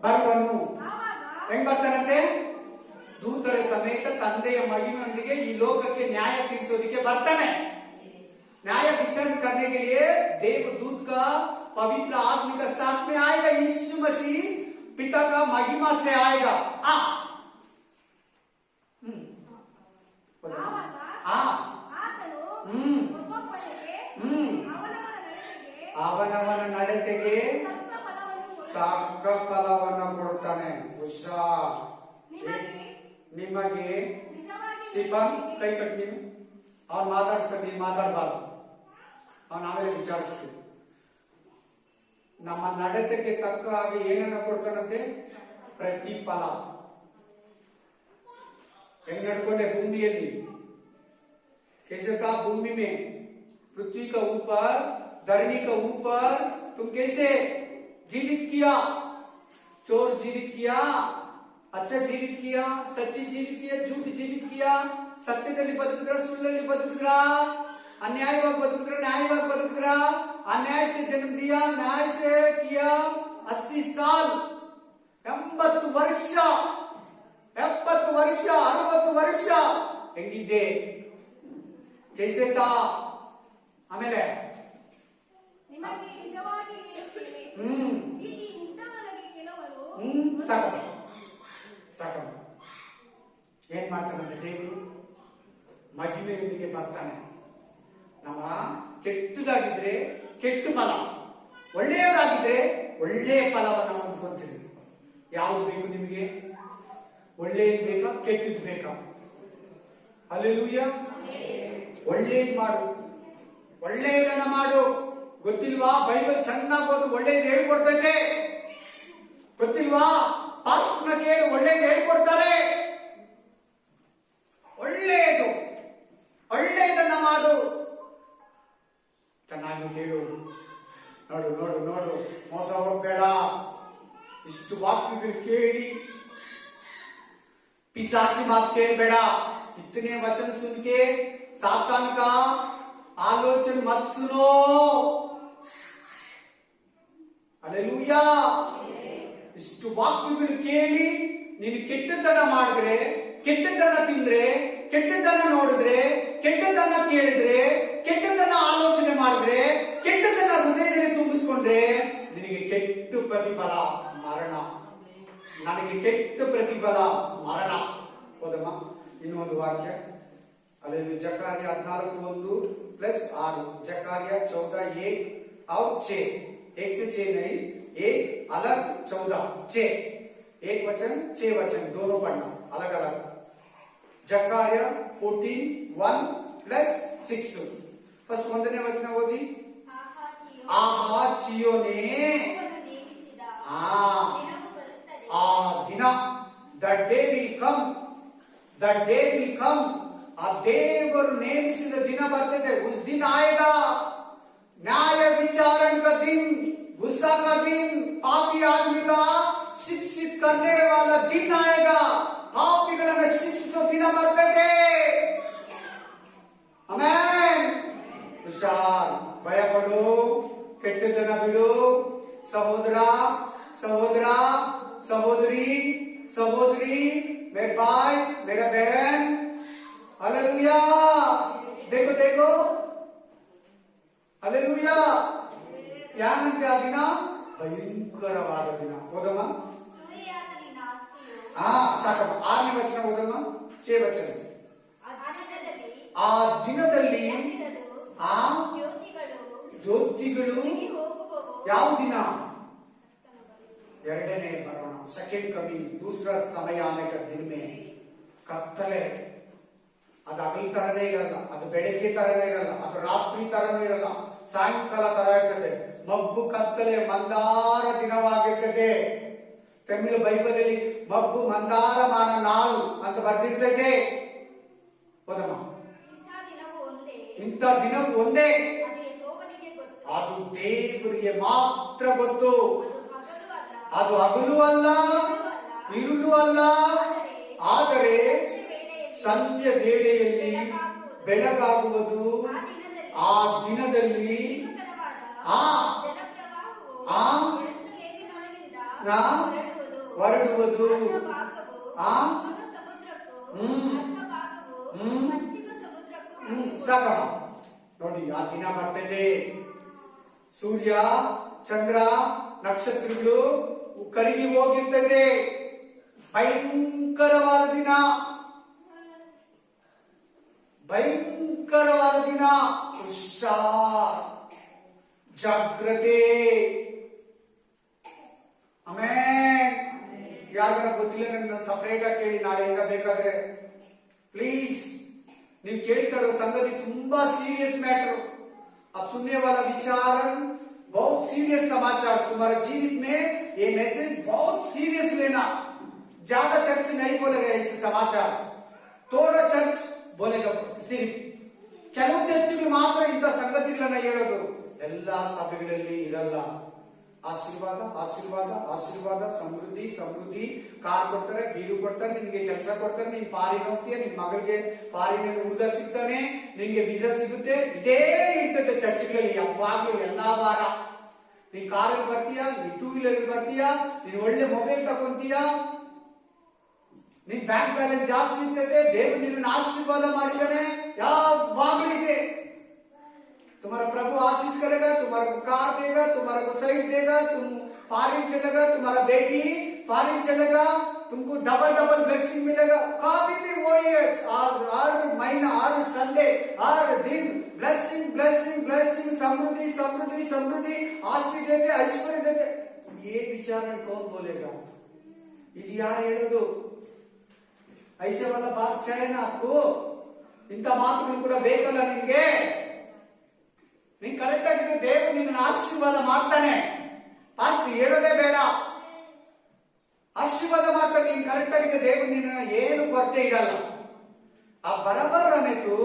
ಬರುವನು. ಹೆಂಗ್ ಬರ್ತಾನಂತೆ? ದೂತರ ಸಮೇತ ತಂದೆಯ ಮಹಿಮೆಯೊಂದಿಗೆ ಈ ಲೋಕಕ್ಕೆ न्याय ತೀರಿಸೋದಕ್ಕೆ ಬರ್ತಾನೆ. न्याय विचारण करने के लिए देवदूत का पवित्र आत्मा का साथ में आएगा. यीशु मसीह पिता का महिमा से आएगा. ಅವನವನ ನಡತೆಗೆ ತಕ್ಕ ಫಲವನ್ನು ಕೊಡ್ತಾನೆ. ಹುಷಾರ್. ನಿಮಗೆ ಸ್ಟೀಫನ್ ಕೈ ಕಟ್. ನೀನು ಅವ್ನು ಮಾತಾಡ್ಸ್ತಾನೆ, ನೀನು ಮಾತಾಡಬಾರ್ದು. ಅವನ ಆಮೇಲೆ ವಿಚಾರಿಸ್ತೀವಿ. ನಮ್ಮ ನಡತೆಗೆ ತಕ್ಕ ಹಾಗೆ ಏನನ್ನ ಕೊಡ್ತಾನಂತೆ? ಪ್ರತಿಫಲ. ಹೆಂಗ್ ನಡ್ಕೊಂಡೆ ಭೂಮಿಯಲ್ಲಿ? कैसे था भूमि में, पृथ्वी का ऊपर, धरनी का ऊपर तुम कैसे जीवित किया? चोर जीवित किया, अच्छा जीवित किया, सच्ची जीवित किया, झूठ जीवित किया, सत्यದಲ್ಲಿ ಬದುಕಿದ್ರ, ಸುಳ್ಳಲ್ಲಿ ಬದುಕಿದ್ರ, अन्यायವಾಗಿ ಬದುಕಿದ್ರ, न्यायವಾಗಿ ಬದುಕಿದ್ರ, अन्याय से जन्म दिया, न्याय से किया. 80 साल, 80 ವರ್ಷ, 70 ವರ್ಷ, 60 ವರ್ಷ ಹೆಂಗಿದ್ದೆ? कैसे था? ಆಮೇಲೆ ನಿಮಗೆ ನಿಜವಾಗಿ ಹೇಳುತ್ತೇನೆ, ಇಲ್ಲಿ ನಿಂತವರಲ್ಲಿ ಕೆಲವರು ಸಾಕು. ಏನ್ ಮಾಡ್ತಾನಂತೆ ದೇವರು? ಮಹಿಮೆಯೊಂದಿಗೆ ಬರ್ತಾನೆ. ನಮ್ಮ ಕೆಟ್ಟದಾಗಿದ್ರೆ ಕೆಟ್ಟ ಫಲ, ಒಳ್ಳೆಯವರಾಗಿದ್ರೆ ಒಳ್ಳೆಯ ಫಲವನ್ನು ಹೊಂದ್ಕೊಂತೀವಿ. ಯಾವ್ದು ಬೇಕು ನಿಮಗೆ? ಒಳ್ಳೆಯದು ಬೇಕಾ, ಕೆಟ್ಟದ್ದು ಬೇಕಾ? ಹಲ್ಲೆಲೂಯಾ. ಒಳ್ಳೆಯದು ಮಾಡು, ಒಳ್ಳೆಯದನ್ನ ಮಾಡು. ಗೊತ್ತಿಲ್ವಾ? ಬೈಬಲ್ ಚೆನ್ನಾಗಿ ಓದು, ಒಳ್ಳೆಯದು ಹೇಳ್ಕೊಡ್ತೈತೆ. ಗೊತ್ತಿಲ್ವಾ? ಪಾಸ್ಟ್ನ ಕೇಳಿ ಒಳ್ಳೆಯದು ಹೇಳ್ಕೊಡ್ತಾರೆ. ಒಳ್ಳೆಯದನ್ನ ಮಾಡು, ಚೆನ್ನಾಗಿ ಕೇಳು. ನೋಡು ನೋಡು ನೋಡು, ಮೋಸ ಹೋಗ್ಬೇಡ. ಇಷ್ಟು ವಾಕ್ಯಗಳು ಕೇಳಿ पिशाची बात ಕೇಳಬೇಡ. इतने वचन सुन के सातान का आलोचन मत सुनो. हालेलूया. ಇಷ್ಟು ವಾಕ್ಯಗಳು ಕೇಳಿ ನೀನು ಕೆಟ್ಟದನ್ನ ಮಾಡಿದ್ರೆ, ಕೆಟ್ಟದನ್ನ ತಿಂದ್ರೆ, ಕೆಟ್ಟದನ್ನ ನೋಡಿದ್ರೆ, ಕೆಟ್ಟದನ್ನ ಕೇಳಿದ್ರೆ, ಕೆಟ್ಟದನ್ನ ಆಲೋಚನೆ ಮಾಡಿದ್ರೆ, ಕೆಟ್ಟದನ್ನ ಹೃದಯದಲ್ಲಿ ತುಂಬಿಸ್ಕೊಂಡ್ರೆ ನಿನಗೆ ಕೆಟ್ಟ ಪ್ರತಿಫಲ ಮರಣ. ನನಗೆ ಕೆಟ್ಟ ಪ್ರತಿಫಲ ಮರಣ. ಹೌದಮ್ಮ? ಇನ್ನೂ ಒಂದು ವಾಕ್ಯ ಅಲ್ಲಿ ಜಕಾರ್ಯ 14:1 + 6. जकार्या 14:1 और 6. 1 से 6 नहीं, एक अलग 14 6. एक वचन 6 वचन दोनों पढ़ना अलग अलग. जकार्या 14:1 + 6. फर्स्ट ಒಂದನೇ ವಚನ ಓದಿ. ಆಹಾ ಚಿಯೋನೇ, ಆ ದಿನ, the day will come, the day will come. ಆ ದೇವರು ನೇಮಿಸಿದ ದಿನ ಬರ್ತದೆ. उस दिन आएगा, न्याय विचारण का दिन, गुस्सा का दिन, पापी आदमी का शिक्षित करने वाला दिन आएगा. ಪಾಪಿಗಳನ್ನು ಶಿಕ್ಷಿಸೋ ದಿನ ಬರ್ತದೆ. ಆಮೆನ್. ಹುಷಾರ್, ಭಯಪಡು, ಕೆಟ್ಟದನ್ನ ಬಿಡು. ಸಹೋದರ, ಸಹೋದರ, सहोदरी, सहोदरी, मेरे भाई, मेरा बहन. हालेलुया. देखो देखो, हालेलुया. ಯಾನಂತೆ ಆ ದಿನ? ಭಯಂಕರವಾದ ದಿನ. ಓದಮ್ಮ. ಸಾಕಮ್ಮ. 6ನೇ ವಚನ ಓದಮ್ಮ. 6 ವಚನ. ಆ ದಿನದಲ್ಲಿ ಆ ಜ್ಯೋತಿಗಳು ಯಾವ ದಿನ? ಎರಡನೇ ಬರೋಣ, ಸೆಕೆಂಡ್ ಕಮಿಂಗ್, दूसरा समय आने का दिन में ಕತ್ತಲೆ. ಅದು ಹಗಲು ತರನೇ ಇರಲ್ಲ, ಅದು ಬೆಳಗ್ಗೆ ತರನೇ ಇರಲ್ಲ, ಅದು ರಾತ್ರಿ ತರನೇ ಇರಲ್ಲ, ಸಾಯಂಕಾಲ ತರ ಇರ್ತದೆ. ಮಬ್ಬು ಕತ್ತಲೆ ಮಂದಾರ ದಿನವಾಗಿರ್ತದೆ. ತಮಿಳು ಬೈಬಲ್ ಅಲ್ಲಿ ಮಬ್ಬು ಮಂದಾರ ಮಾನ ನಾಳು ಅಂತ ಬರ್ತಿರ್ತದೆ. ಹೌದಮ್ಮ? ಇಂಥ ದಿನವೂ ಒಂದೇ, ಅದು ದೇವರಿಗೆ ಮಾತ್ರ ಗೊತ್ತು. ಅದು ಹಗಲು ಅಲ್ಲ, ಇರುಳು ಅಲ್ಲ, ಆದರೆ ಸಂಜೆ ವೇಳೆಯಲ್ಲಿ ಬೆಳಗಾಗುವುದು. ಆ ದಿನದಲ್ಲಿ ಹೊರಡುವುದು. ಅರ್ಧ ಭಾಗವು ಆ? ಪೂರ್ವ ಸಮುದ್ರಕ್ಕೂ, ಹ್ಮ್. ಅರ್ಧ ಭಾಗವು ಹ್ಮ್. ಪಶ್ಚಿಮ ಸಮುದ್ರಕ್ಕೂ ಹೋಗುವುದು. ಸಾಕಮ್ಮ. ನೋಡಿ, ಆ ದಿನ ಬರ್ತದೆ. ಸೂರ್ಯ, ಚಂದ್ರ, ನಕ್ಷತ್ರಗಳು ಕರಗಿ ಹೋಗಿರ್ತದೆ. ಭಯಂಕರವಾದ ದಿನ, ಭಯಂಕರವಾದ ದಿನ. ಹುಷಾರ್, ಜಾಗ್ರತೆ. ಆಮೇನ್. ಯಾರಿಗಾರ ಗೊತ್ತಿಲ್ಲ ನನ್ನ ಸಪರೇಟ್ ಆಗಿ ಕೇಳಿ, ನಾಳೆಯಿಂದ ಬೇಕಾದ್ರೆ प्लीज. ನೀವು ಕೇಳ್ತಾ ಇರೋ ಸಂಗತಿ ತುಂಬಾ सीरियस मैटर. अब सुनने वाला विचार बहुत सीरियस समाचार. तुम्हारे जीवित में ये मैसेज बहुत सीरियस लेना. ज्यादा चर्च नहीं बोलेगा इस समाचार, थोड़ा चर्च बोलेगा. सिर्फ ಕೆಲವು ಚರ್ಚ್ಗಳು ಮಾತ್ರ ಇಂಥ ಸಂಗತಿಗಳನ್ನ ಹೇಳೋದು. ಎಲ್ಲಾ ಸಭೆಗಳಲ್ಲಿ ಇರಲ್ಲ. ಆಶೀರ್ವಾದ, ಆಶೀರ್ವಾದ, ಆಶೀರ್ವಾದ, ಸಮೃದ್ಧಿ, ಸಮೃದ್ಧಿ. ಕಾರ್ ಕೊಡ್ತಾರೆ, ಬೀರು ಕೊಡ್ತಾರೆ, ನಿನ್ಗೆ ಕೆಲಸ ಕೊಡ್ತಾರೆ, ನೀನ್ ಪಾರಿನ ಹೋಗ್ತೀಯ, ನಿನ್ ಮಗಳಿಗೆ ಪಾರಿನಲ್ಲಿ ಹುಡುಗ ಸಿಗ್ತಾನೆ, ನಿನ್ಗೆ ವೀಸಾ ಸಿಗುತ್ತೆ. ಇದೇ ಇರ್ತದೆ ಚರ್ಚ್ಗಳಲ್ಲಿ ಯಾವಾಗ್ಲೂ ಎಲ್ಲಾ ವಾರ. ನೀನ್ ಕಾರಲ್ಲಿ ಬರ್ತೀಯ, ನೀನ್ ಟೂ ವೀಲರ್ ಬರ್ತೀಯ, ನೀನ್ ಒಳ್ಳೆ ಮೊಬೈಲ್ ತಗೊಂತೀಯ, ನಿನ್ ಬ್ಯಾಂಕ್ ಬ್ಯಾಲೆನ್ಸ್ ಜಾಸ್ತಿ ಇರ್ತದೆ, ದೇವರು ನಿನ್ನ ಆಶೀರ್ವಾದ ಮಾಡಿದ್ದಾನೆ, ಯಾವಾಗ್ಲೂ ಇದೆ. तुम्हारा प्रभु आशीष करेगा, तुम्हारे को कार देगा, तुम्हारे को साइड देगा, तुम फॉरेन चलेगा, तुम्हारा बेटी फॉरेन चलेगा, तुमको डबल डबल ब्लेसिंग मिलेगा. कभी भी वही है. हर महीना, हर संडे, हर दिन ब्लेसिंग, ब्लेसिंग, ब्लेसिंग, समृद्धि, समृद्धि, समृद्धि, आशीष देते, ऐश्वर्य देते. ये विचार कौन बोलेगा? ಇದು ಯಾರು ಹೇಳೋದು? ऐसे वाला बात चाहिए ना आपको. ಇಂಥ ಮಾತುಗಳು ಕೂಡ ಬೇಕಲ್ಲ ನಿಮ್ಗೆ. ನೀನ್ ಕರೆಕ್ಟ್ ಆಗಿದ್ರೆ ದೇವರು ನಿನ್ನ ಆಶೀರ್ವಾದ ಮಾಡ್ತಾನೆ. ಪಾಸ್ಟ್ ಹೇಳೋದೇ ಬೇಡ, ಆಶೀರ್ವಾದ ಮಾಡ್ತಾನೆ. ನೀನ್ ಕರೆಕ್ಟ್ ಆಗಿದೆ, ದೇವರು ನಿನ್ನ ಏನು ಕೊರತೆ ಇರಲ್ಲ. अब बराबर रहने तो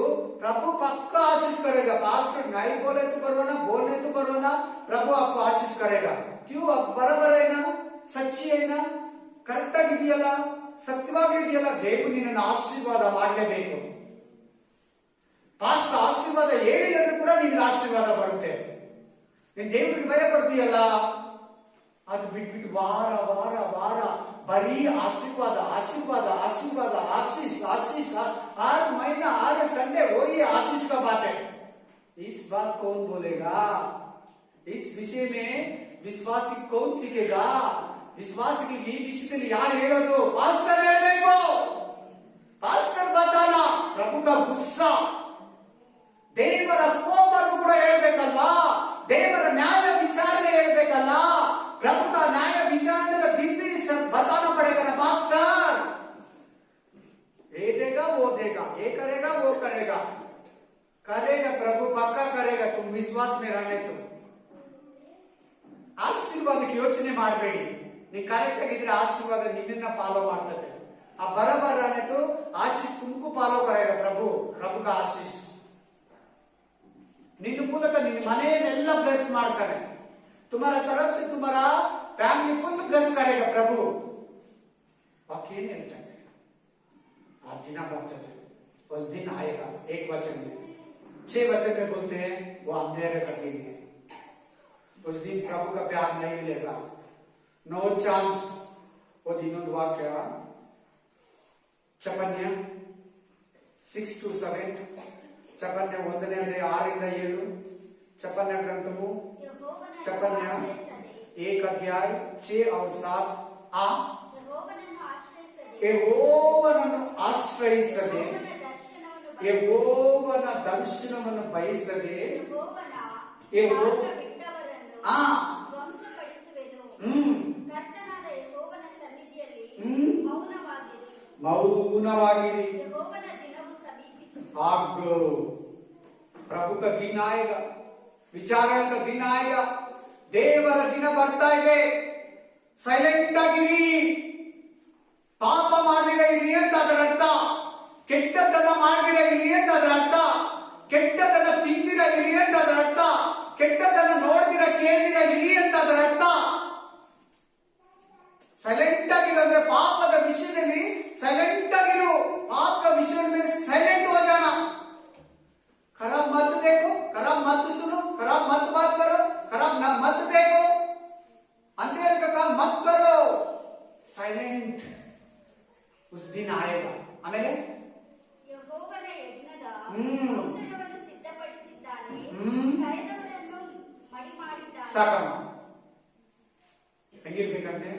प्रभु पक्का आशीष करेगा. पास्टर नहीं बोले तो परवाना, बोलने तो परवाना, प्रभु आपको आशीष करेगा. क्यों? अब बराबर है ना, सच्ची है ना, करेक्ट ಆಗಿದೆಯಲ್ಲ, ಸತ್ಯವಾಗಿದೆಯಲ್ಲ, ದೇವರು ನಿನ್ನ ಆಶೀರ್ವಾದ ಮಾಡಲೇಬೇಕು. ಪಾಸ್ಟರ್ ಆಶೀರ್ವಾದ ಹೇಳಿದ್ರು ಕೂಡ ನಿನಗೆ ಆಶೀರ್ವಾದ ಬರುತ್ತೆ. ನೀನ್ ದೇವರಿಗೆ ಭಯ ಪಡ್ತೀಯಲ್ಲ, ಅದು ಬಿಟ್ಬಿಟ್ಟು ವಾರ ವಾರ ವಾರ ಬರೀ ಆಶೀರ್ವಾದ, ಆಶೀರ್ವಾದ, ಆಶೀರ್ವಾದ, आशीष, आशीष. हर महीना, हर संडे वही आशीष का बात है. इस बात कौन बोलेगा? इस विषय में विश्वासी कौन सीखेगा? विश्वासी ಈ ವಿಷಯದಲ್ಲಿ ಯಾರು ಹೇಳೋದು? ಪಾಸ್ಟರ್ ಹೇಳಬೇಕು. ಪಾಸ್ಟರ್ बताना. प्रभु का गुस्सा, ದೇವರ ಕೋಪವನ್ನು ಕೂಡ ಹೇಳ್ಬೇಕಲ್ವಾ? ದೇವರ ನ್ಯಾಯ ವಿಚಾರಣೆ ಹೇಳ್ಬೇಕಲ್ಲ? प्रभु का न्याय विचारने का दिन भी बताना पड़ेगा ना पास्टर. ये देगा, वो देगा, ये करेगा, वो करेगा. करेगा प्रभु, पक्का करेगा. तुम विश्वास में रहने तो ಆಶೀರ್ವಾದಕ್ಕೆ ಯೋಚನೆ ಮಾಡಬೇಡಿ. ನೀವು ಕರೆಕ್ಟ್ ಆಗಿದ್ರೆ ಆಶೀರ್ವಾದ ನಿಮ್ಮನ್ನ ಫಾಲೋ ಮಾಡ್ತದೆ. ಆ बराबर रहने तो आशीष तुमको फॉलो करेगा. प्रभु, प्रभु का आशीष ನಿನ್ನ ಮೂಲಕ ನಿನ್ನ ಮನೆಯನ್ನೆಲ್ಲ ಬ್ಲೆಸ್ ಮಾಡ್ತಾನೆ. तुम्हारा तरफ से तुम्हारा फैमिली फुल ब्लेस करेगा प्रभु. वाक्य नहीं कहता है. आप जिना बात है, उस दिन आएगा. एक वचन में, 6 वचन में बोलते हैं, वो अंधेरे का दिन है. उस दिन प्रभु का प्यार नहीं मिलेगा. No chance. वो दिन वाक्य ಚಪನ್ಯ 6-7. ಚಪನ್ಯ 1ನೇ ಅಧ್ಯಾಯ 6-7. ಚಪನ್ಯ ಗ್ರಂಥವು ಚಪನ್ಯ 1 अध्याय 6 और 7. ಯೆಹೋವನನ್ನು ಆಶ್ರಯಿಸದೆ, ಯೆಹೋವನ ದರ್ಶನವನ್ನು ಬಯಸದೆ, ಮೌನವಾಗಿರಿ. ಆಗ್ಗೋ. ಪ್ರಭು का दिन आएगा, ವಿಚಾರಣೆ का दिन आएगा. ದೇವರ ದಿನ ಬರ್ತಾ ಇದೆ. ಸೈಲೆಂಟ್ ಆಗಿರಿ. ಪಾಪ ಮಾಡಿರ ಇರಿ ಅಂತ ಅದರ ಅರ್ಥ. ಕೆಟ್ಟದನ್ನ ಮಾಡಿರ ಇರಿ ಅಂತ ಅದರ ಅರ್ಥ. ಕೆಟ್ಟದನ್ನ ತಿಂದಿರ ಇರಿ ಅಂತ ಅದರ ಅರ್ಥ. ಕೆಟ್ಟದನ್ನ ನೋಡಿದಿರ ಕೇಳಿದಿರ ಇರಿ ಅಂತ ಅದರ ಅರ್ಥ. ಸೈಲೆಂಟ್ ಆಗಿರೋದ್ರೆ ಪಾಪದ ವಿಷಯದಲ್ಲಿ ಸೈಲೆಂಟ್ ಆಗಿರು. पाप का विषय में साइलेंट हो जाना. खराब मत देखो, खराब मत सुनो, खराब मत बात करो, खराब मत देखो, अंधेरे का काम मत करो. ದೇವ. ಆಮೇಲೆ ಯೆಹೋವನ ಯಜ್ಞದ ಹ್ಮ್. ಔತಣವನ್ನು ಸಿದ್ಧಪಡಿಸಿದ್ದಾನೆ, ಹ್ಮ್. ಕರೆದವರನ್ನು ಮಡಿ ಮಾಡಿದ್ದಾನೆ. ಸಾಕಮ್ಮ. ಹೆಂಗಿರ್ಬೇಕಂತೆ?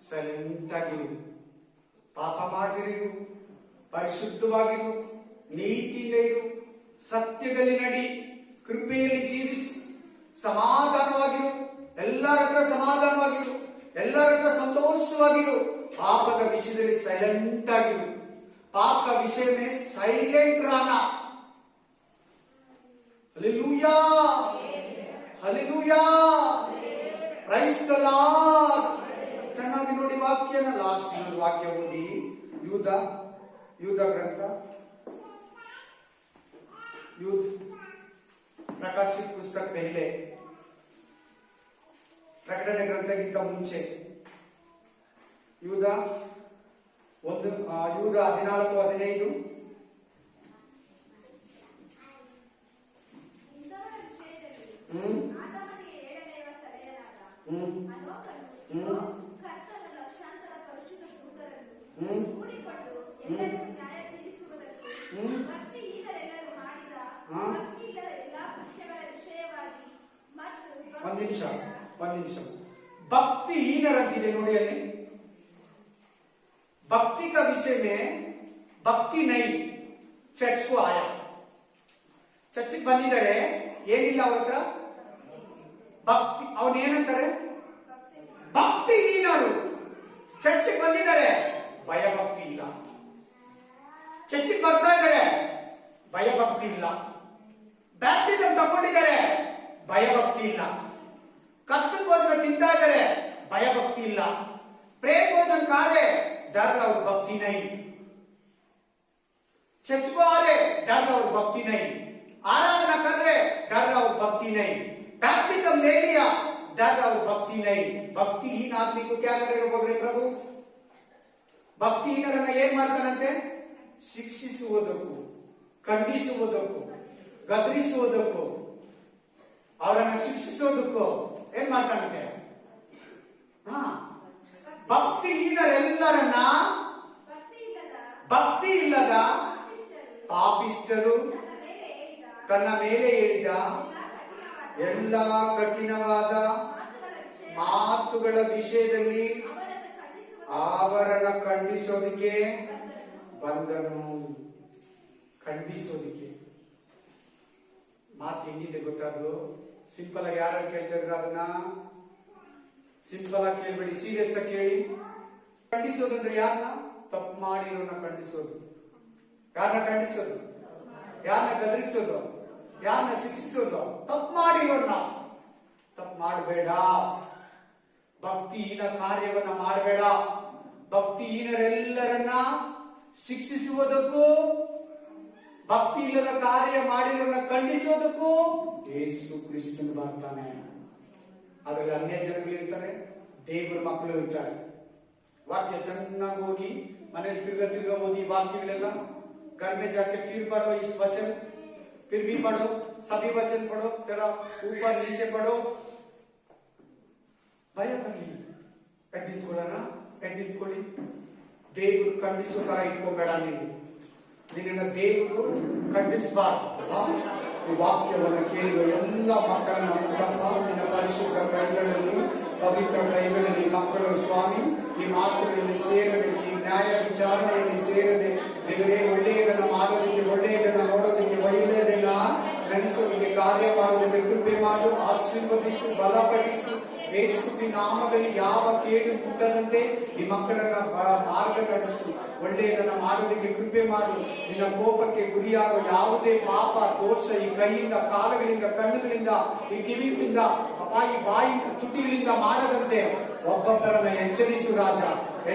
ಸೈಲೆಂಟ್ ಆಗಿರು, ಪಾಪ ಮಾಡದಿರು, ಪರಿಶುದ್ಧವಾಗಿರು, ನೀತಿಯಿಂದ ಇರು, ಸತ್ಯದಲ್ಲಿ ನಡಿ, ಕೃಪೆಯಲ್ಲಿ ಜೀವಿಸು, ಸಮಾಧಾನವಾಗಿರು, ಎಲ್ಲರ ಹತ್ರ ಸಮಾಧಾನವಾಗಿರು, ಎಲ್ಲರ ಹತ್ರ ಸಂತೋಷವಾಗಿರು. ಪಾಪದ ವಿಷಯದಲ್ಲಿ ಸೈಲೆಂಟ್ ಆಗಿರು. पाप का विषय में साइलेंट रहना. Hallelujah, hallelujah, praise the lord. ಚೆನ್ನಾಗಿ ನೋಡಿ ವಾಕ್ಯನ. ಲಾಸ್ಟ್ ವಾಕ್ಯ ಓದಿ. ಯೂದ ಗ್ರಂಥ, यूद प्रकाशित पुस्तक पहले, ಪ್ರಕಟಣೆ ಗ್ರಂಥಕ್ಕಿಂತ ಮುಂಚೆ ಯೂದ 14:15. ಇಂಥವರ ವಿಷಯದಲ್ಲಿ ಹ್ಮ್ ಆದಾಮನಿಗೆ 7ನೇಯ ತಲೆಯನಾದ ಹ್ಮ್ ಅನೋಕನು ಕರ್ತನ ಲಕ್ಷಾಂತರ ಪರಿಶುದ್ಧ ದೂತರನ್ನು ಹ್ಮ್ ಕೂಡಿಕೊಂಡು ಎಲ್ಲರಿಗೂ ನ್ಯಾಯ ತೀರಿಸುವುದಕ್ಕೆ ಭಕ್ತಿಹೀನರೆಲ್ಲರೂ ಮಾಡಿದ ಭಕ್ತಿಯಿಲ್ಲದ ಎಲ್ಲಾ ಕೃತ್ಯಗಳ ವಿಷಯವಾಗಿ ಮತ್ತು ಒಂದ್ ನಿಮಿಷ ಭಕ್ತಿಹೀನರಂತಿದೆ ನೋಡಿ ಅಲ್ಲಿ. भक्ति का विषय में भक्ति नहीं. चर्च को आया, चर्च ಬಂದಿದ್ದಾರೆ, ಏನಿಲ್ಲ ಅವ್ರ ಹತ್ರ ಭಕ್ತಿ. ಅವನೇನಂತಾರೆ? ಭಕ್ತಿಹೀನರು. ಚರ್ಚ್ ಬಂದಿದ್ದಾರೆ, ಭಯ ಭಕ್ತಿ ಇಲ್ಲ. ಚರ್ಚ್ ಬರ್ತಾ ಇದ್ದಾರೆ, ಭಯ ಭಕ್ತಿ ಇಲ್ಲ. ಬ್ಯಾಪ್ಟಿಸಮ್ ತಗೊಂಡಿದ್ದಾರೆ, ಭಯ ಭಕ್ತಿ ಇಲ್ಲ. ಕರ್ತನ ಭೋಜನ ತಿಂತಾ ಇದ್ದಾರೆ, ಭಯ ಭಕ್ತಿ ಇಲ್ಲ. प्रेम भोजन खा रहे, डर और भक्ति नहीं. चर्च को आ रहे, डर और भक्ति नहीं. आराधना कर रहे, डर और भक्ति नहीं. बैप्टिज्म ले लिया, डर और भक्ति नहीं. भक्तिहीन आदमी को क्या करेगा बोले प्रभु? ಭಕ್ತಿಹೀನರನ್ನ ಏನ್ ಮಾಡ್ತಾನಂತೆ? ಶಿಕ್ಷಿಸುವುದಕ್ಕೂ, ಖಂಡಿಸುವುದಕ್ಕೂ, ಗದರಿಸುವುದಕ್ಕೂ, ಅವರನ್ನ ಶಿಕ್ಷಿಸುವುದಕ್ಕೂ ಏನ್ ಮಾಡ್ತಾನಂತೆ? ಭಕ್ತಿಹೀನರೆಲ್ಲರನ್ನ ಭಕ್ತಿ ಇಲ್ಲದ ಪಾಪಿಷ್ಠರು ತನ್ನ ಮೇಲೆ ಹೇಳಿದ ಎಲ್ಲಾ ಕಠಿಣವಾದ ಮಾತುಗಳ ವಿಷಯದಲ್ಲಿ ಅವರನ್ನ ಖಂಡಿಸೋದಕ್ಕೆ ಬಂದನು. ಖಂಡಿಸೋದಕ್ಕೆ ಮಾತು ಹೆಂಗಿದೆ ಗೊತ್ತಾದ್ರು? ಸಿಂಪಲ್ ಆಗಿ ಯಾರು ಕೇಳ್ತಾ ಇದ್ರ ಅದನ್ನ ಸಿಂಪಲ್ ಆಗಿ ಕೇಳ್ಬೇಡಿ, ಸೀರಿಯಸ್ ಆಗಿ ಕೇಳಿ. ಖಂಡಿಸೋದಂದ್ರೆ ಯಾರನ್ನ? ತಪ್ಪು ಮಾಡಿರೋನ್ನ ಖಂಡಿಸೋದು. ಯಾರನ್ನ ಖಂಡಿಸೋದು? ಯಾರನ್ನ ಗದರಿಸೋದು? ಯಾರನ್ನ ಶಿಕ್ಷಿಸೋದು? ತಪ್ಪು ಮಾಡಿರೋನ್ನ. ತಪ್ಪು ಮಾಡಬೇಡ, ಭಕ್ತಿಹೀನ ಕಾರ್ಯವನ್ನ ಮಾಡಬೇಡ. ಭಕ್ತಿಹೀನರೆಲ್ಲರನ್ನ ಶಿಕ್ಷಿಸುವುದಕ್ಕೂ, ಭಕ್ತಿ ಇಲ್ಲದ ಕಾರ್ಯ ಮಾಡಿರೋನ್ನ ಖಂಡಿಸೋದಕ್ಕೂ ಯೇಸು ಕ್ರಿಸ್ತನು ಬರ್ತಾನೆ. ಅದರಲ್ಲಿ ಅನ್ಯ ಜನಗಳು ಇರ್ತಾರೆ, ದೇವರ ಮಕ್ಕಳು ಇರ್ತಾರೆ. वाक्य ಚೆನ್ನಾಗಿ ಹೋಗಿ ಮನೆಯಲ್ಲಿ ತಿರ್ಗ ಓದಿ वाक्यगಳೆಲ್ಲ. घर में जाके फिर पढ़ो इस वचन, फिर भी पढ़ो, सभी वचन पढ़ो, तेरा ऊपर नीचे पढ़ो. ಭಯ ಬರಲಿ, ಎದ್ದಿಟ್ಕೊಳ್ಳಿ. ದೇವರು ಖಂಡಿಸೋ ತರ ಇಟ್ಕೋಬೇಡ. ನಿನ್ನ ದೇವರು ಖಂಡಿಸಬಾರ್ದು. ಈ ವಾಕ್ಯವನ್ನು ಕೇಳುವ ಎಲ್ಲ ಮಕ್ಕಳನ್ನ ನಿನ್ನ ಪರಿಶುದ್ಧ ಕೈಗಳಲ್ಲಿ, ಪವಿತ್ರ ಕೈಗಳಲ್ಲಿ ಮಕ್ಕಳು ಸ್ವಾಮಿ ಈ ಮಾತುಗಳಲ್ಲಿ ಸೇರದೆ, ಈ ನ್ಯಾಯ ವಿಚಾರಣೆಯಲ್ಲಿ ಸೇರದೆ, ದೇವರೇ ಒಳ್ಳೆಯದನ್ನು ಮಾಡೋದಕ್ಕೆ, ಒಳ್ಳೆಯದನ್ನು ನೋಡೋದಕ್ಕೆ, ಒಳ್ಳೆಯದನ್ನ ನಡೆಸೋದಕ್ಕೆ, ಕಾರ್ಯ ಮಾಡೋದಕ್ಕೆ ಕೃಪೆ ಮಾಡು, ಆಶೀರ್ವದಿಸು, ಬಲಪಡಿಸು. ಯೇಸುವಿನ ನಾಮದಲ್ಲಿ ಯಾವ ಕೇಡು ಮುಟ್ಟದಂತೆ ಈ ಮಕ್ಕಳನ್ನ ಮಾರ್ಗ ನಡೆಸು. ಒಳ್ಳೆಯದನ್ನ ಮಾಡೋದಕ್ಕೆ ಕೃಪೆ ಮಾಡು. ನಿನ್ನ ಕೋಪಕ್ಕೆ ಗುರಿಯಾಗುವ ಯಾವುದೇ ಪಾಪ ದೋಷ ಈ ಕೈಯಿಂದ, ಕಾಲುಗಳಿಂದ, ಕಣ್ಣುಗಳಿಂದ, ಈ ಕಿವಿಗಳಿಂದ, ಈ ಬಾಯಿಯಿಂದ, ತುಟಿಗಳಿಂದ ಮಾಡದಂತೆ ಒಬ್ಬೊಬ್ಬರನ್ನ ಎಚ್ಚರಿಸು ರಾಜ.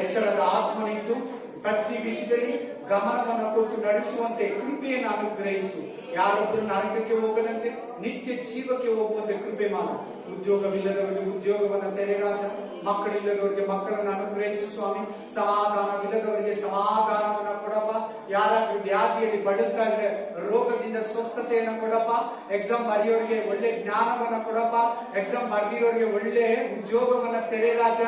ಎಚ್ಚರದ ಆತ್ಮನಿದ್ದು ಪ್ರತಿ ವಿಷಯದಲ್ಲಿ ಗಮನವನ್ನು ಕೊಟ್ಟು ನಡೆಸುವಂತೆ ಕೃಪೆಯನ್ನು ಅನುಗ್ರಹಿಸು. ಯಾರೊಬ್ಬರು ನರಕಕ್ಕೆ ಹೋಗದಂತೆ ನಿತ್ಯ ಜೀವಕ್ಕೆ ಹೋಗುವಂತೆ ಕೃಪೆ ಮಾಡು. ಉದ್ಯೋಗವಿಲ್ಲದವರಿಗೆ ಉದ್ಯೋಗವನ್ನು ತೆರೆ ರಾಜ. ಮಕ್ಕಳಿಲ್ಲದವರಿಗೆ ಮಕ್ಕಳನ್ನು ಅನುಗ್ರಹಿಸು ಸ್ವಾಮಿ. ಸಮಾಧಾನವಿಲ್ಲದವರಿಗೆ ಸಮಾಧಾನವನ್ನು ಕೊಡಪ್ಪ. ಯಾರಾದ್ರೂ ವ್ಯಾಧಿ ವ್ಯಾಧಿಯಲ್ಲಿ ಬಳಲ್ತಾ ಇದ್ರೆ ರೋಗದಿಂದ ಸ್ವಸ್ಥತೆಯನ್ನು ಕೊಡಪ್ಪ. ಎಕ್ಸಾಮ್ ಬರೆಯೋರಿಗೆ ಒಳ್ಳೆ ಜ್ಞಾನವನ್ನ ಕೊಡಪ್ಪ. ಎಕ್ಸಾಮ್ ಬರ್ದಿರೋರಿಗೆ ಒಳ್ಳೆ ಉದ್ಯೋಗವನ್ನ ತೆರೆ ರಾಜ.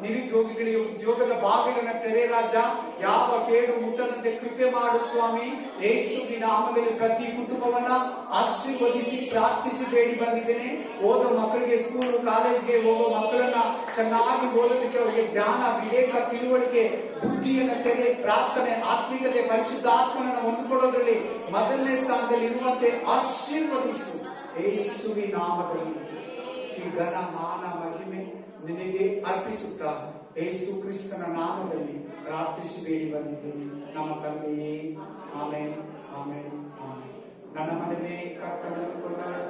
ನಿರುದ್ಯೋಗಿಗಳಿಗೆ ಉದ್ಯೋಗದ ಬಾಗಿಲನ್ನ ತೆರೆ ರಾಜ. ಯಾವ ಕೇಡು ಮುಟ್ಟದಂತೆ ಕೃಪೆ ಮಾಡು ಸ್ವಾಮಿ. ಯೇಸುವಿನ ನಾಮದಲ್ಲಿ ಪ್ರತಿ ಕುಟುಂಬವನ್ನ ಆಶೀರ್ವದಿಸಿ ಪ್ರಾರ್ಥಿಸಿ ಬೇಡಿ ಬಂದಿದ್ದೇನೆ. ಓದೋ ಮಕ್ಕಳಿಗೆ, ಸ್ಕೂಲು ಕಾಲೇಜ್ಗೆ ಹೋಗೋ ಮಕ್ಕಳನ್ನ ಚೆನ್ನಾಗಿ ಓದೋದಕ್ಕೆ ಅವರಿಗೆ ಜ್ಞಾನ, ವಿವೇಕ, ತಿಳುವಳಿಕೆ, ಬುದ್ಧಿಯನ್ನ ತೆರೆ. ಪ್ರಾರ್ಥನೆ, ಆತ್ಮೀಕತೆ, ಪರಿಶುದ್ಧ ಆತ್ಮನನ್ನು ಹೊಂದಿಕೊಳ್ಳೋದ್ರಲ್ಲಿ ಮೊದಲನೇ ಸ್ಥಾನದಲ್ಲಿ ಇರುವಂತೆ ಆಶೀರ್ವದಿಸು ಯೇಸುವಿನ ನಾಮದಲ್ಲಿ. ಈ ಘನ ಮಾನ ಮಹಿಮೆ ನಿನಗೆ ಅರ್ಪಿಸುತ್ತಾ ಯೇಸು ಕ್ರಿಸ್ತನ ನಾಮದಲ್ಲಿ ಪ್ರಾರ್ಥಿಸಿ ಬೇಡಿ ಬಂದಿದ್ದೇನೆ ನಮ್ಮ ತಂದೆಯೇ. Amen, amen, amen. ನನ್ನ ಮನವೇ ಕರ್ತನನ್ನು ಕೊಂಡಾಡು,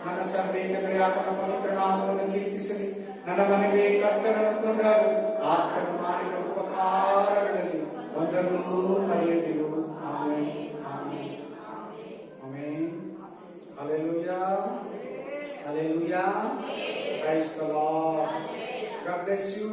ನನ್ನ ಸರ್ವೇಂದ್ರಗಳೇ ಆತನ ಪವಿತ್ರ ನಾಮವನ್ನು ಕೀರ್ತಿಸಲಿ. ನನ್ನ ಮನವೇ ಕರ್ತನನ್ನು ಕೊಂಡಾಡು, ಆತನು ಮಾಡಿದ ಉಪಕಾರಗಳಲ್ಲಿ ಒಂದನ್ನೂ ಮರೆಯದಿರು. Amen, amen, amen. Hallelujah, hallelujah. Praise the Lord. God bless you.